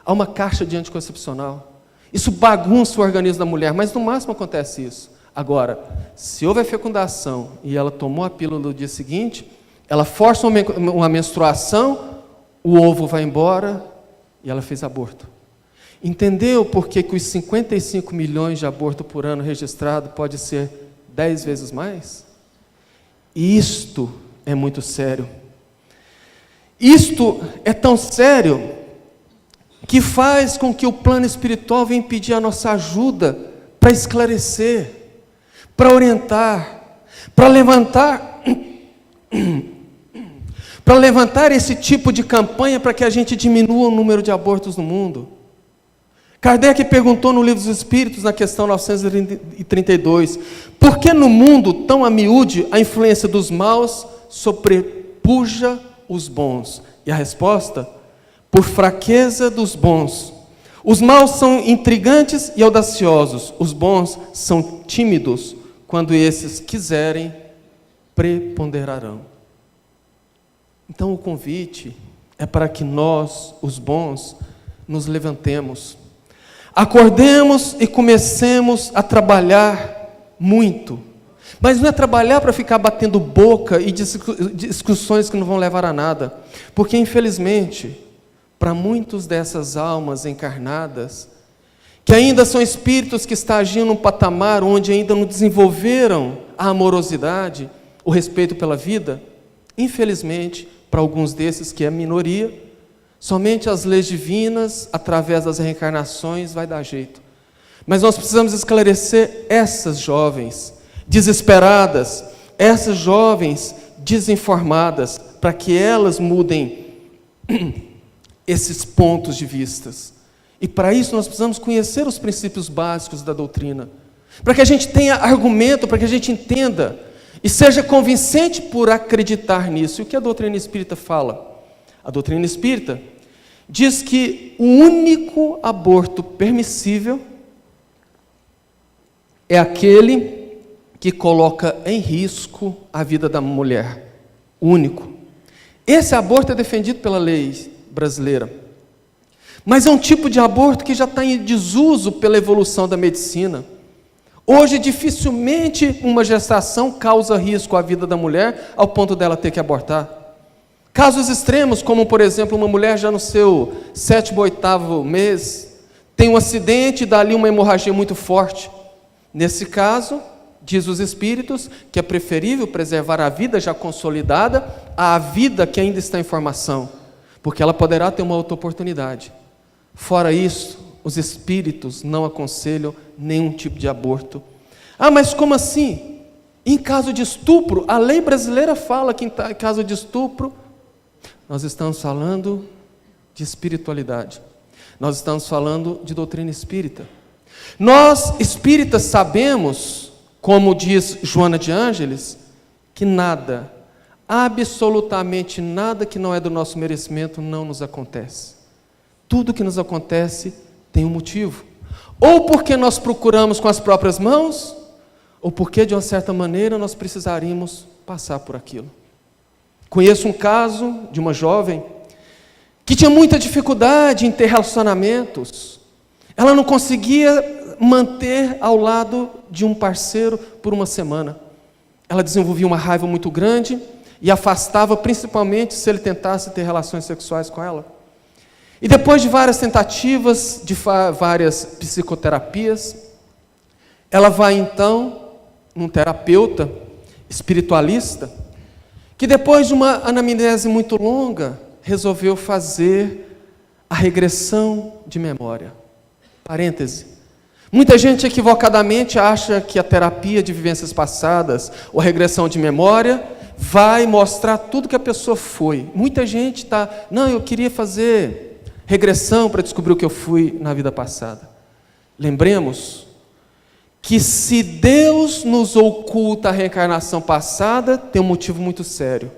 a uma caixa de anticoncepcional. Isso bagunça o organismo da mulher, mas no máximo acontece isso. Agora, se houve a fecundação e ela tomou a pílula do dia seguinte, ela força uma menstruação, o ovo vai embora e ela fez aborto. Entendeu por que os 55 milhões de abortos por ano registrados pode ser 10 vezes mais? Isto é muito sério. Isto é tão sério que faz com que o plano espiritual venha pedir a nossa ajuda para esclarecer, para orientar, para levantar esse tipo de campanha para que a gente diminua o número de abortos no mundo. Kardec perguntou no Livro dos Espíritos, na questão 932, por que no mundo tão a miúde a influência dos maus sobrepuja os bons? E a resposta: por fraqueza dos bons. Os maus são intrigantes e audaciosos, os bons são tímidos, quando esses quiserem, preponderarão. Então o convite é para que nós, os bons, nos levantemos, acordemos e comecemos a trabalhar muito. Mas não é trabalhar para ficar batendo boca e discussões que não vão levar a nada. Porque, infelizmente, para muitas dessas almas encarnadas, que ainda são espíritos que estão agindo num patamar onde ainda não desenvolveram a amorosidade, o respeito pela vida, infelizmente, para alguns desses, que é a minoria, somente as leis divinas, através das reencarnações, vai dar jeito. Mas nós precisamos esclarecer essas jovens desesperadas, essas jovens desinformadas, para que elas mudem esses pontos de vistas. E para isso nós precisamos conhecer os princípios básicos da doutrina, para que a gente tenha argumento, para que a gente entenda e seja convincente por acreditar nisso. E o que a doutrina espírita fala? A doutrina espírita diz que o único aborto permissível é aquele que coloca em risco a vida da mulher. O único. Esse aborto é defendido pela lei brasileira. Mas é um tipo de aborto que já está em desuso pela evolução da medicina. Hoje, dificilmente uma gestação causa risco à vida da mulher ao ponto dela ter que abortar. Casos extremos, como por exemplo, uma mulher já no seu 7º, 8º mês, tem um acidente e dá ali uma hemorragia muito forte. Nesse caso, diz os espíritos que é preferível preservar a vida já consolidada à vida que ainda está em formação, porque ela poderá ter uma outra oportunidade. Fora isso, os espíritos não aconselham nenhum tipo de aborto. Ah, mas como assim? Em caso de estupro, a lei brasileira fala que em caso de estupro, nós estamos falando de espiritualidade. Nós estamos falando de doutrina espírita. Nós, espíritas, sabemos, como diz Joana de Ângeles, que nada, absolutamente nada que não é do nosso merecimento não nos acontece. Tudo que nos acontece tem um motivo. Ou porque nós procuramos com as próprias mãos, ou porque, de uma certa maneira, nós precisaríamos passar por aquilo. Conheço um caso de uma jovem que tinha muita dificuldade em ter relacionamentos. Ela não conseguia manter ao lado de um parceiro por uma semana. Ela desenvolvia uma raiva muito grande e afastava, principalmente se ele tentasse ter relações sexuais com ela. E depois de várias tentativas, de várias psicoterapias, ela vai então num terapeuta espiritualista, que depois de uma anamnese muito longa, resolveu fazer a regressão de memória. Parêntese. Muita gente equivocadamente acha que a terapia de vivências passadas, ou a regressão de memória, vai mostrar tudo que a pessoa foi. Muita gente está, não, eu queria fazer regressão para descobrir o que eu fui na vida passada. Lembremos que se Deus nos oculta a reencarnação passada, tem um motivo muito sério.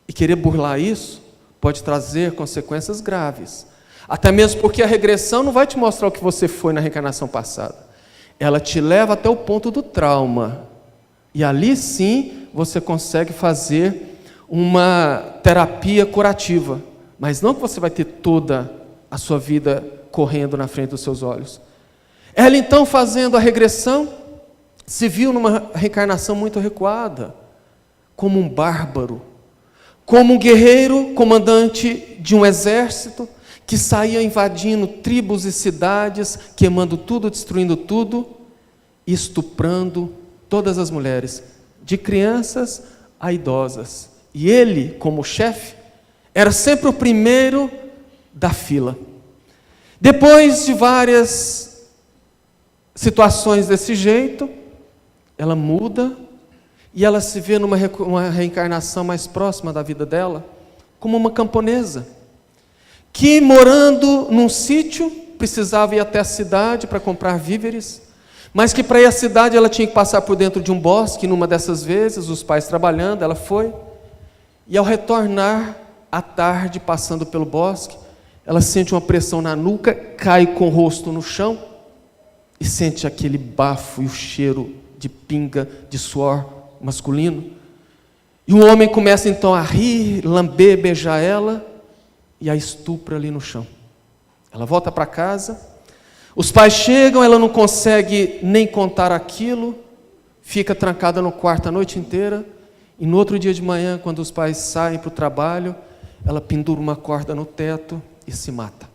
E querer burlar isso pode trazer consequências graves. Até mesmo porque a regressão não vai te mostrar o que você foi na reencarnação passada. Ela te leva até o ponto do trauma. E ali sim você consegue fazer uma terapia curativa. Mas não que você vai ter toda a sua vida correndo na frente dos seus olhos. Ela então, fazendo a regressão, se viu numa reencarnação muito recuada, como um bárbaro, como um guerreiro, comandante de um exército, que saía invadindo tribos e cidades, queimando tudo, destruindo tudo, e estuprando todas as mulheres, de crianças a idosas. E ele, como chefe, era sempre o primeiro da fila. Depois de várias situações desse jeito, ela muda e ela se vê numa reencarnação mais próxima da vida dela, como uma camponesa, que morando num sítio, precisava ir até a cidade para comprar víveres, mas que para ir à cidade ela tinha que passar por dentro de um bosque. Numa dessas vezes, os pais trabalhando, ela foi, e ao retornar à tarde, passando pelo bosque, ela sente uma pressão na nuca, cai com o rosto no chão, e sente aquele bafo e o cheiro de pinga, de suor masculino, e o homem começa então a rir, lamber, beijar ela, e a estupra ali no chão. Ela volta para casa, os pais chegam, ela não consegue nem contar aquilo, fica trancada no quarto a noite inteira, e no outro dia de manhã, quando os pais saem para o trabalho, ela pendura uma corda no teto e se mata.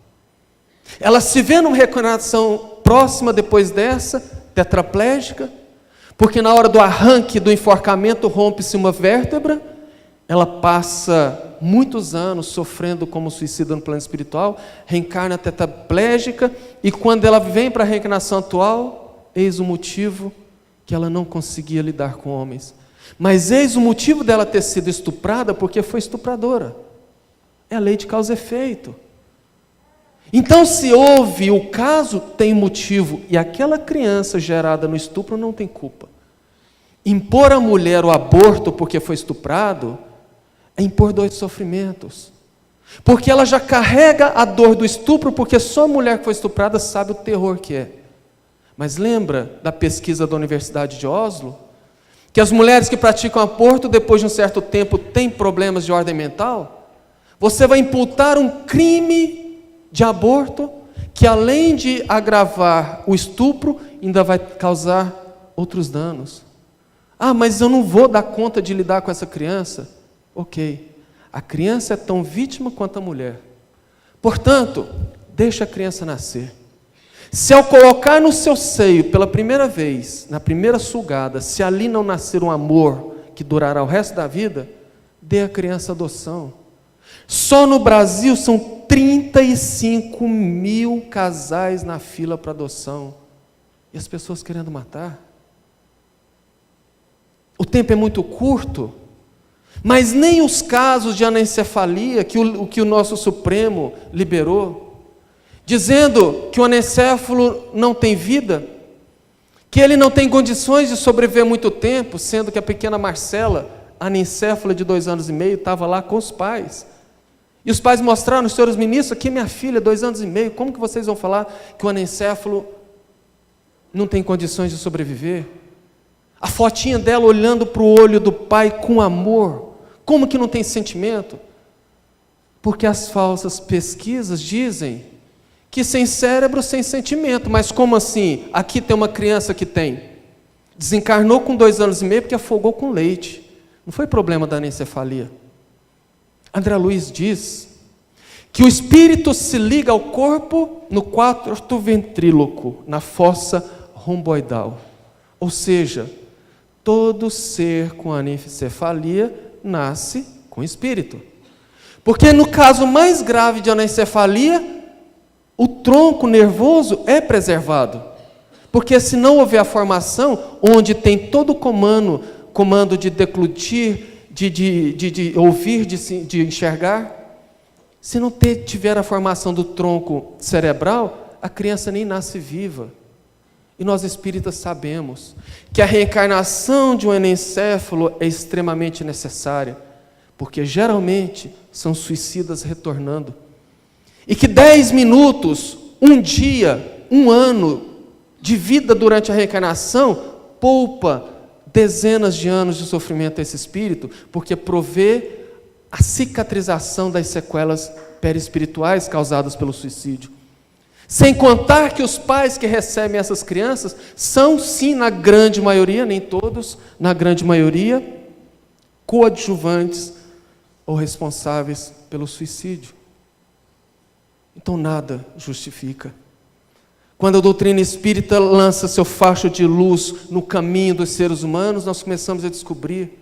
Ela se vê numa reencarnação próxima depois dessa, tetraplégica, porque na hora do arranque, do enforcamento, rompe-se uma vértebra, ela passa muitos anos sofrendo como suicida no plano espiritual, reencarna tetraplégica, e quando ela vem para a reencarnação atual, eis o motivo que ela não conseguia lidar com homens. Mas eis o motivo dela ter sido estuprada, porque foi estupradora. É a lei de causa e efeito. Então, se houve o caso, tem motivo, e aquela criança gerada no estupro não tem culpa. Impor à mulher o aborto porque foi estuprado é impor dois sofrimentos, porque ela já carrega a dor do estupro, porque só a mulher que foi estuprada sabe o terror que é. Mas lembra da pesquisa da Universidade de Oslo, que as mulheres que praticam aborto, depois de um certo tempo, têm problemas de ordem mental? Você vai imputar um crime de aborto, que além de agravar o estupro, ainda vai causar outros danos. Ah, mas eu não vou dar conta de lidar com essa criança. Ok, a criança é tão vítima quanto a mulher. Portanto, deixa a criança nascer. Se ao colocar no seu seio pela primeira vez, na primeira sugada, se ali não nascer um amor que durará o resto da vida, dê a criança adoção. Só no Brasil são 35 mil casais na fila para adoção. E as pessoas querendo matar. O tempo é muito curto, mas nem os casos de anencefalia que o nosso Supremo liberou, dizendo que o anencéfalo não tem vida, que ele não tem condições de sobreviver muito tempo, sendo que a pequena Marcela, anencéfala de 2 anos e meio, estava lá com os pais. E os pais mostraram, os senhores ministros, aqui minha filha, 2 anos e meio, como que vocês vão falar que o anencéfalo não tem condições de sobreviver? A fotinha dela olhando para o olho do pai com amor, como que não tem sentimento? Porque as falsas pesquisas dizem que sem cérebro, sem sentimento. Mas como assim? Aqui tem uma criança que tem. Desencarnou com 2 anos e meio porque afogou com leite. Não foi problema da anencefalia. André Luiz diz que o espírito se liga ao corpo no quarto ventríloco, na fossa romboidal. Ou seja, todo ser com anencefalia nasce com espírito. Porque no caso mais grave de anencefalia, o tronco nervoso é preservado. Porque se não houver a formação, onde tem todo o comando de deglutir, de ouvir, de enxergar, se não tiver a formação do tronco cerebral, a criança nem nasce viva. E nós espíritas sabemos que a reencarnação de um anencéfalo é extremamente necessária, porque geralmente são suicidas retornando. E que 10 minutos, 1 dia, 1 ano de vida durante a reencarnação poupa dezenas de anos de sofrimento a esse espírito, porque provê a cicatrização das sequelas perispirituais causadas pelo suicídio. Sem contar que os pais que recebem essas crianças são, sim, na grande maioria, nem todos, na grande maioria, coadjuvantes ou responsáveis pelo suicídio. então nada justifica. Quando a doutrina espírita lança seu facho de luz no caminho dos seres humanos, nós começamos a descobrir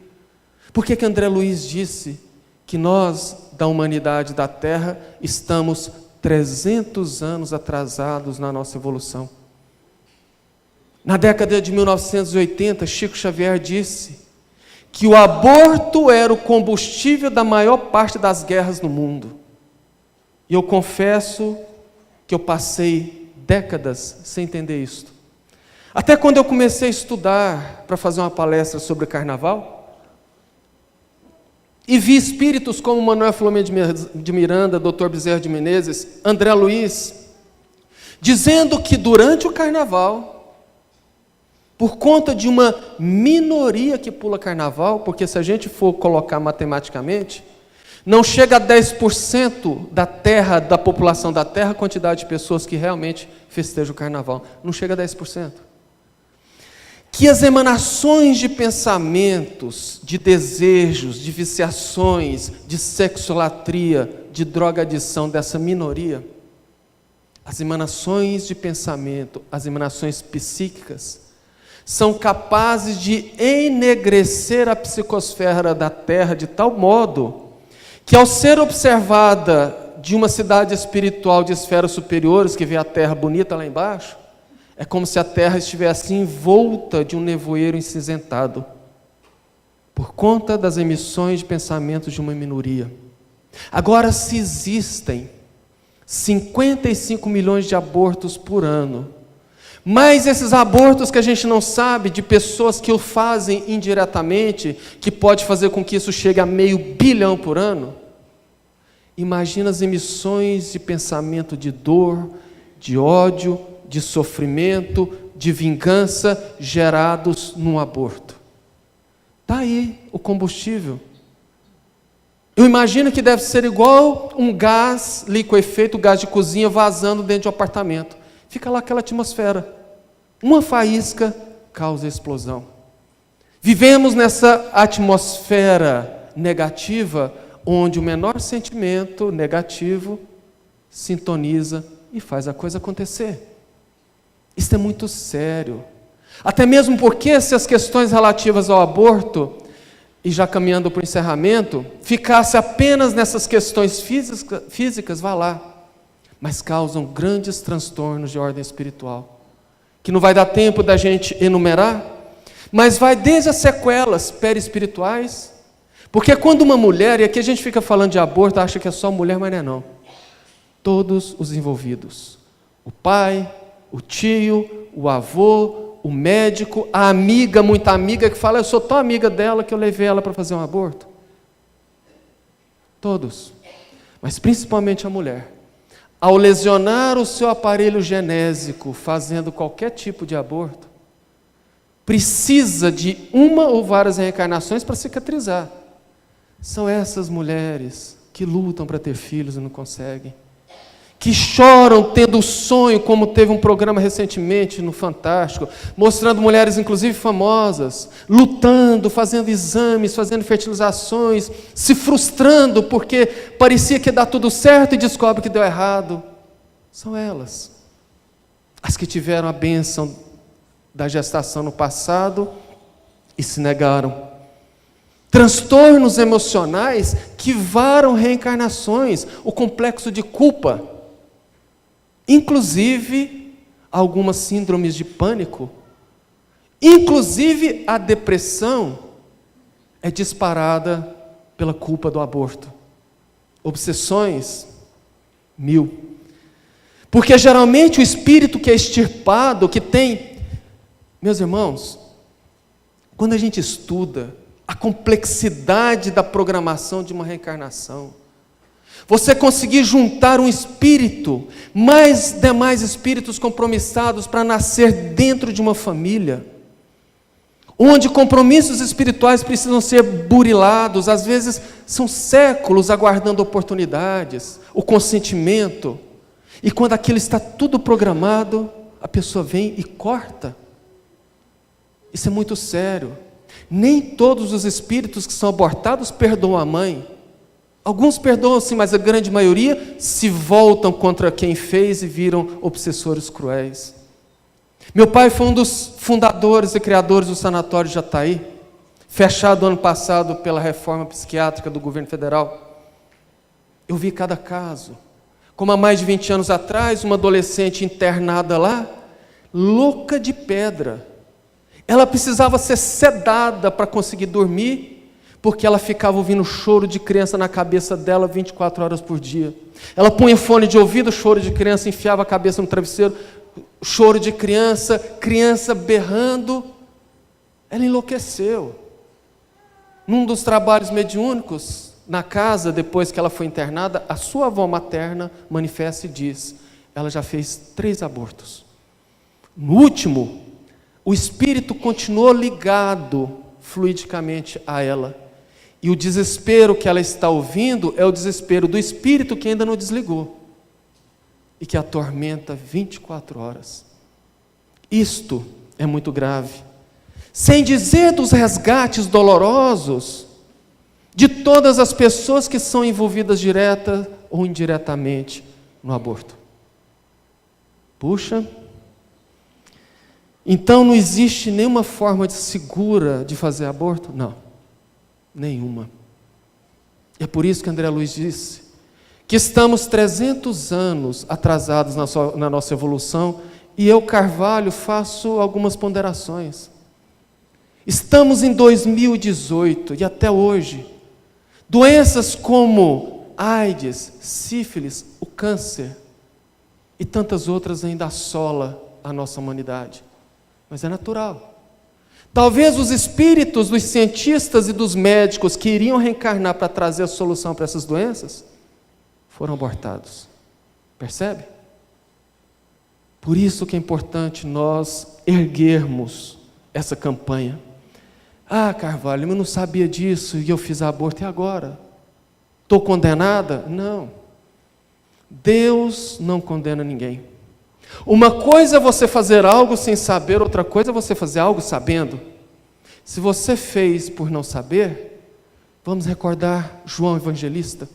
por que André Luiz disse que nós, da humanidade da Terra, estamos 300 anos atrasados na nossa evolução. Na década de 1980, Chico Xavier disse que o aborto era o combustível da maior parte das guerras no mundo. E eu confesso que eu passei décadas sem entender isto. Até quando eu comecei a estudar para fazer uma palestra sobre carnaval, e vi espíritos como Manuel Filomeno de Miranda, Dr. Bezerra de Menezes, André Luiz, dizendo que durante o carnaval, por conta de uma minoria que pula carnaval, porque se a gente for colocar matematicamente, não chega a 10% da terra, da população da terra, a quantidade de pessoas que realmente festejam o carnaval. Não chega a 10%. Que as emanações de pensamentos, de desejos, de viciações, de sexolatria, de drogadição dessa minoria, as emanações de pensamento, as emanações psíquicas, são capazes de enegrecer a psicosfera da Terra de tal modo que, ao ser observada de uma cidade espiritual de esferas superiores, que vê a Terra bonita lá embaixo, é como se a Terra estivesse envolta de um nevoeiro encinzentado, por conta das emissões de pensamentos de uma minoria. Agora, se existem 55 milhões de abortos por ano, mas esses abortos que a gente não sabe, de pessoas que o fazem indiretamente, que pode fazer com que isso chegue a 500 milhões por ano, imagina as emissões de pensamento de dor, de ódio, de sofrimento, de vingança, gerados num aborto. Está aí o combustível. Eu imagino que deve ser igual um gás liquefeito, gás de cozinha vazando dentro de um apartamento. Fica lá aquela atmosfera. Uma faísca causa explosão. Vivemos nessa atmosfera negativa, onde o menor sentimento negativo sintoniza e faz a coisa acontecer. Isso é muito sério. Até mesmo porque, se as questões relativas ao aborto, e já caminhando para o encerramento, ficasse apenas nessas questões físicas, vá lá, mas causam grandes transtornos de ordem espiritual, que não vai dar tempo da gente enumerar, mas vai desde as sequelas perispirituais, porque quando uma mulher, e aqui a gente fica falando de aborto, acha que é só mulher, mas não é não. Todos os envolvidos, o pai, o tio, o avô, o médico, a amiga, muita amiga que fala, eu sou tão amiga dela que eu levei ela para fazer um aborto. Todos, mas principalmente a mulher, ao lesionar o seu aparelho genésico, fazendo qualquer tipo de aborto, precisa de uma ou várias reencarnações para cicatrizar. São essas mulheres que lutam para ter filhos e não conseguem, que choram tendo sonho, como teve um programa recentemente no Fantástico, mostrando mulheres inclusive famosas, lutando, fazendo exames, fazendo fertilizações, se frustrando porque parecia que ia dar tudo certo e descobre que deu errado. São elas, as que tiveram a bênção da gestação no passado e se negaram. Transtornos emocionais que varam reencarnações, o complexo de culpa, inclusive algumas síndromes de pânico, inclusive a depressão é disparada pela culpa do aborto. Obsessões, 1000. Porque geralmente o espírito que é extirpado, que tem... Meus irmãos, quando a gente estuda a complexidade da programação de uma reencarnação, você conseguir juntar um espírito, mais demais espíritos compromissados para nascer dentro de uma família, onde compromissos espirituais precisam ser burilados, às vezes são séculos aguardando oportunidades, o consentimento, e quando aquilo está tudo programado, a pessoa vem e corta. Isso é muito sério. Nem todos os espíritos que são abortados perdoam a mãe. Alguns perdoam sim, mas a grande maioria se voltam contra quem fez e viram obsessores cruéis. Meu pai foi um dos fundadores e criadores do sanatório Jataí, fechado ano passado pela reforma psiquiátrica do governo federal. Eu vi cada caso. Como há mais de 20 anos atrás, uma adolescente internada lá, louca de pedra. Ela precisava ser sedada para conseguir dormir, porque ela ficava ouvindo choro de criança na cabeça dela 24 horas por dia. Ela punha fone de ouvido, choro de criança, enfiava a cabeça no travesseiro, choro de criança, criança berrando. Ela enlouqueceu. Num dos trabalhos mediúnicos, na casa, depois que ela foi internada, a sua avó materna manifesta e diz: ela já fez 3 abortos. No último, o espírito continuou ligado fluidicamente a ela. E o desespero que ela está ouvindo é o desespero do espírito que ainda não desligou e que atormenta 24 horas. Isto é muito grave. Sem dizer dos resgates dolorosos de todas as pessoas que são envolvidas direta ou indiretamente no aborto. Puxa, então não existe nenhuma forma segura de fazer aborto? Não, nenhuma. É por isso que André Luiz disse que estamos 300 anos atrasados na nossa evolução, e eu, Carvalho, faço algumas ponderações. Estamos em 2018 e até hoje, doenças como AIDS, sífilis, o câncer e tantas outras ainda assolam a nossa humanidade. Mas é natural. Talvez os espíritos dos cientistas e dos médicos que iriam reencarnar para trazer a solução para essas doenças foram abortados. Percebe? Por isso que é importante nós erguermos essa campanha. Ah, Carvalho, eu não sabia disso e eu fiz aborto, e agora? Estou condenada? Não. Deus não condena ninguém. Uma coisa é você fazer algo sem saber, outra coisa é você fazer algo sabendo. Se você fez por não saber, vamos recordar João Evangelista,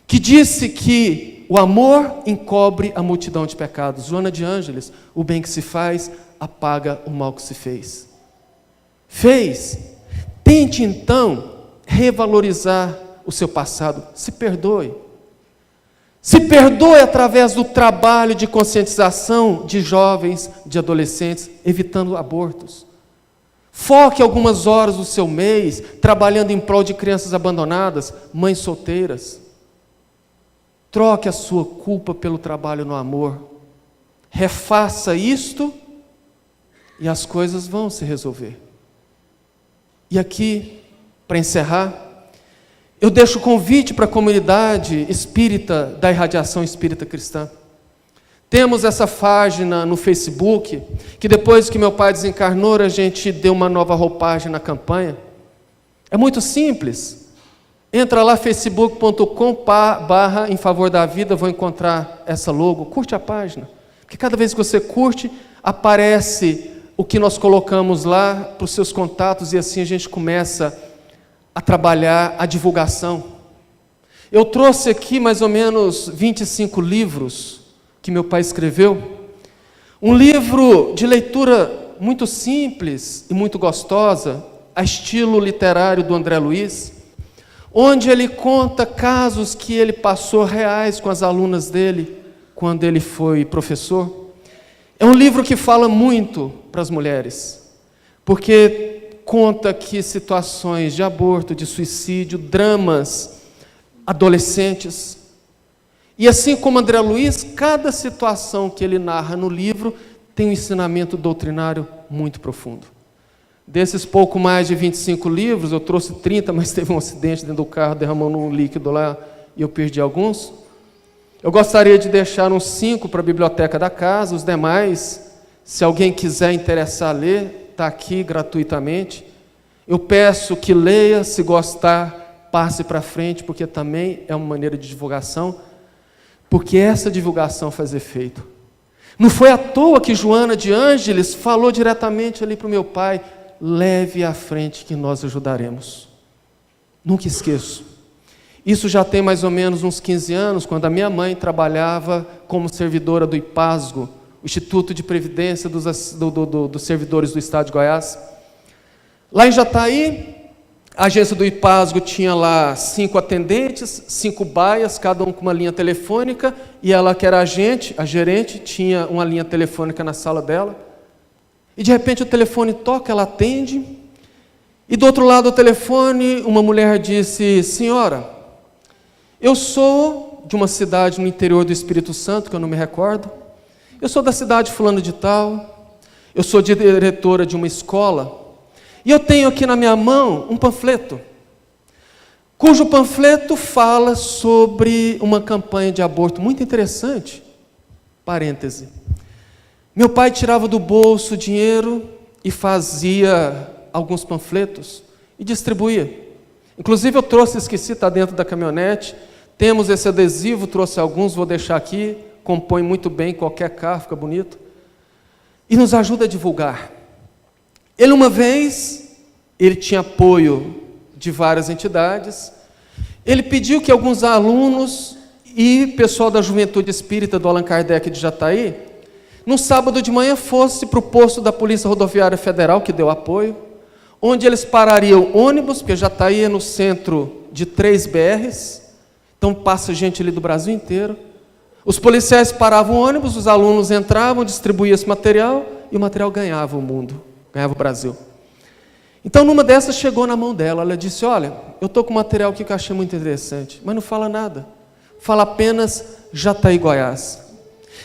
que disse que o amor encobre a multidão de pecados. Joana de Ângeles, o bem que se faz apaga o mal que se fez. Fez. Tente então revalorizar o seu passado. Se perdoe. Se perdoe através do trabalho de conscientização de jovens, de adolescentes, evitando abortos. Foque algumas horas do seu mês trabalhando em prol de crianças abandonadas, mães solteiras. Troque a sua culpa pelo trabalho no amor. Refaça isto e as coisas vão se resolver. E aqui, para encerrar, eu deixo o convite para a comunidade espírita da Irradiação Espírita Cristã. Temos essa página no Facebook, que depois que meu pai desencarnou, a gente deu uma nova roupagem na campanha. É muito simples. Entra lá, facebook.com/em favor da vida, vão encontrar essa logo. Curte a página, porque cada vez que você curte, aparece o que nós colocamos lá para os seus contatos, e assim a gente começa a trabalhar a divulgação. Eu trouxe aqui mais ou menos 25 livros que meu pai escreveu. Um livro de leitura muito simples e muito gostosa, a estilo literário do André Luiz, onde ele conta casos que ele passou reais com as alunas dele quando ele foi professor. É um livro que fala muito para as mulheres, porque conta que situações de aborto, de suicídio, dramas adolescentes. E assim como André Luiz, cada situação que ele narra no livro tem um ensinamento doutrinário muito profundo. Desses pouco mais de 25 livros, eu trouxe 30, mas teve um acidente dentro do carro, derramando um líquido lá, e eu perdi alguns. Eu gostaria de deixar uns 5 para a biblioteca da casa, os demais, se alguém quiser interessar a ler, está aqui gratuitamente. Eu peço que leia, se gostar, passe para frente, porque também é uma maneira de divulgação, porque essa divulgação faz efeito. Não foi à toa que Joana de Ângeles falou diretamente ali para o meu pai: leve à frente que nós ajudaremos. Nunca esqueço. Isso já tem mais ou menos uns 15 anos, quando a minha mãe trabalhava como servidora do IPASGO, o Instituto de Previdência dos Servidores do Estado de Goiás. Lá em Jataí, a agência do IPASGO tinha lá 5 atendentes, 5 baias, cada um com uma linha telefônica, e ela, que era a gerente, tinha uma linha telefônica na sala dela. E de repente o telefone toca, ela atende, e do outro lado do telefone, uma mulher disse: senhora, eu sou de uma cidade no interior do Espírito Santo, que eu não me recordo, eu sou da cidade fulano de tal, eu sou diretora de uma escola, e eu tenho aqui na minha mão um panfleto, cujo panfleto fala sobre uma campanha de aborto muito interessante. Parêntese. Meu pai tirava do bolso dinheiro e fazia alguns panfletos e distribuía. Inclusive eu trouxe, esqueci, está dentro da caminhonete. Temos esse adesivo, trouxe alguns, vou deixar aqui, compõe muito bem qualquer carro, fica bonito. E nos ajuda a divulgar. Ele uma vez, ele tinha apoio de várias entidades, ele pediu que alguns alunos e pessoal da Juventude Espírita do Allan Kardec de Jataí, no sábado de manhã fosse para o posto da Polícia Rodoviária Federal, que deu apoio, onde eles parariam ônibus, porque Jataí é no centro de 3 BRs, então passa gente ali do Brasil inteiro. Os policiais paravam o ônibus, os alunos entravam, distribuíam esse material, e o material ganhava o mundo, ganhava o Brasil. Então, numa dessas, chegou na mão dela, ela disse: olha, eu estou com um material aqui que eu achei muito interessante, mas não fala nada, fala apenas Jataí, Goiás.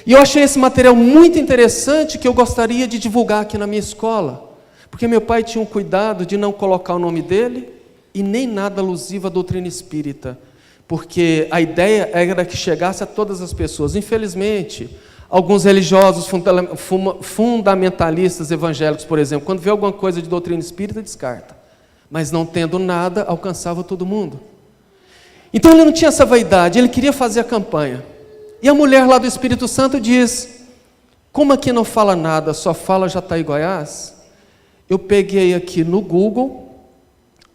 E eu achei esse material muito interessante, que eu gostaria de divulgar aqui na minha escola, porque meu pai tinha um cuidado de não colocar o nome dele, e nem nada alusivo à doutrina espírita, porque a ideia era que chegasse a todas as pessoas. Infelizmente, alguns religiosos fundamentalistas evangélicos, por exemplo, quando vê alguma coisa de doutrina espírita, descarta. Mas não tendo nada, alcançava todo mundo. Então ele não tinha essa vaidade, ele queria fazer a campanha. E a mulher lá do Espírito Santo diz: como aqui não fala nada, só fala Jataí, Goiás, eu peguei aqui no Google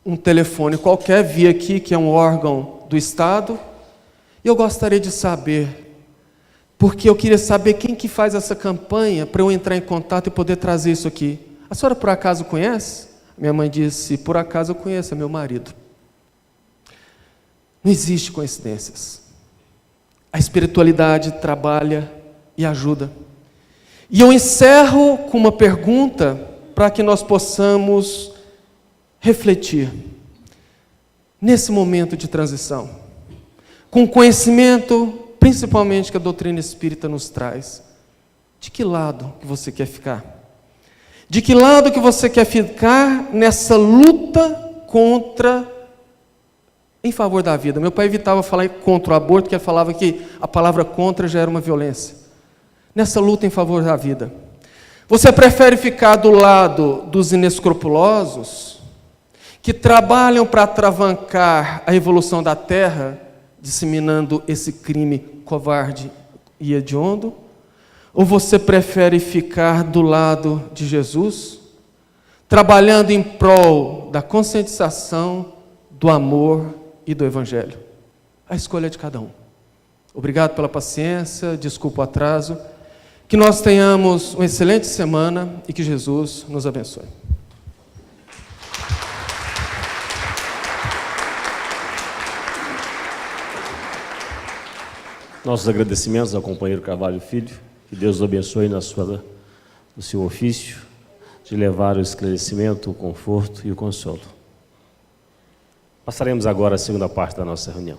um telefone qualquer, vi aqui que é um órgão do Estado, e eu gostaria de saber, porque eu queria saber quem que faz essa campanha, para eu entrar em contato e poder trazer isso aqui. A senhora por acaso conhece? Minha mãe disse: por acaso eu conheço, é meu marido. Não existe coincidências. A espiritualidade trabalha e ajuda. E eu encerro com uma pergunta, para que nós possamos refletir. Nesse momento de transição, com o conhecimento, principalmente que a doutrina espírita nos traz, de que lado que você quer ficar? De que lado que você quer ficar nessa luta em favor da vida? Meu pai evitava falar contra o aborto, porque ele falava que a palavra contra já era uma violência. Nessa luta em favor da vida, você prefere ficar do lado dos inescrupulosos, que trabalham para atravancar a evolução da Terra, disseminando esse crime covarde e hediondo? Ou você prefere ficar do lado de Jesus, trabalhando em prol da conscientização, do amor e do Evangelho? A escolha é de cada um. Obrigado pela paciência, desculpa o atraso, que nós tenhamos uma excelente semana e que Jesus nos abençoe. Nossos agradecimentos ao companheiro Carvalho Filho, que Deus o abençoe no seu ofício, de levar o esclarecimento, o conforto e o consolo. Passaremos agora à segunda parte da nossa reunião.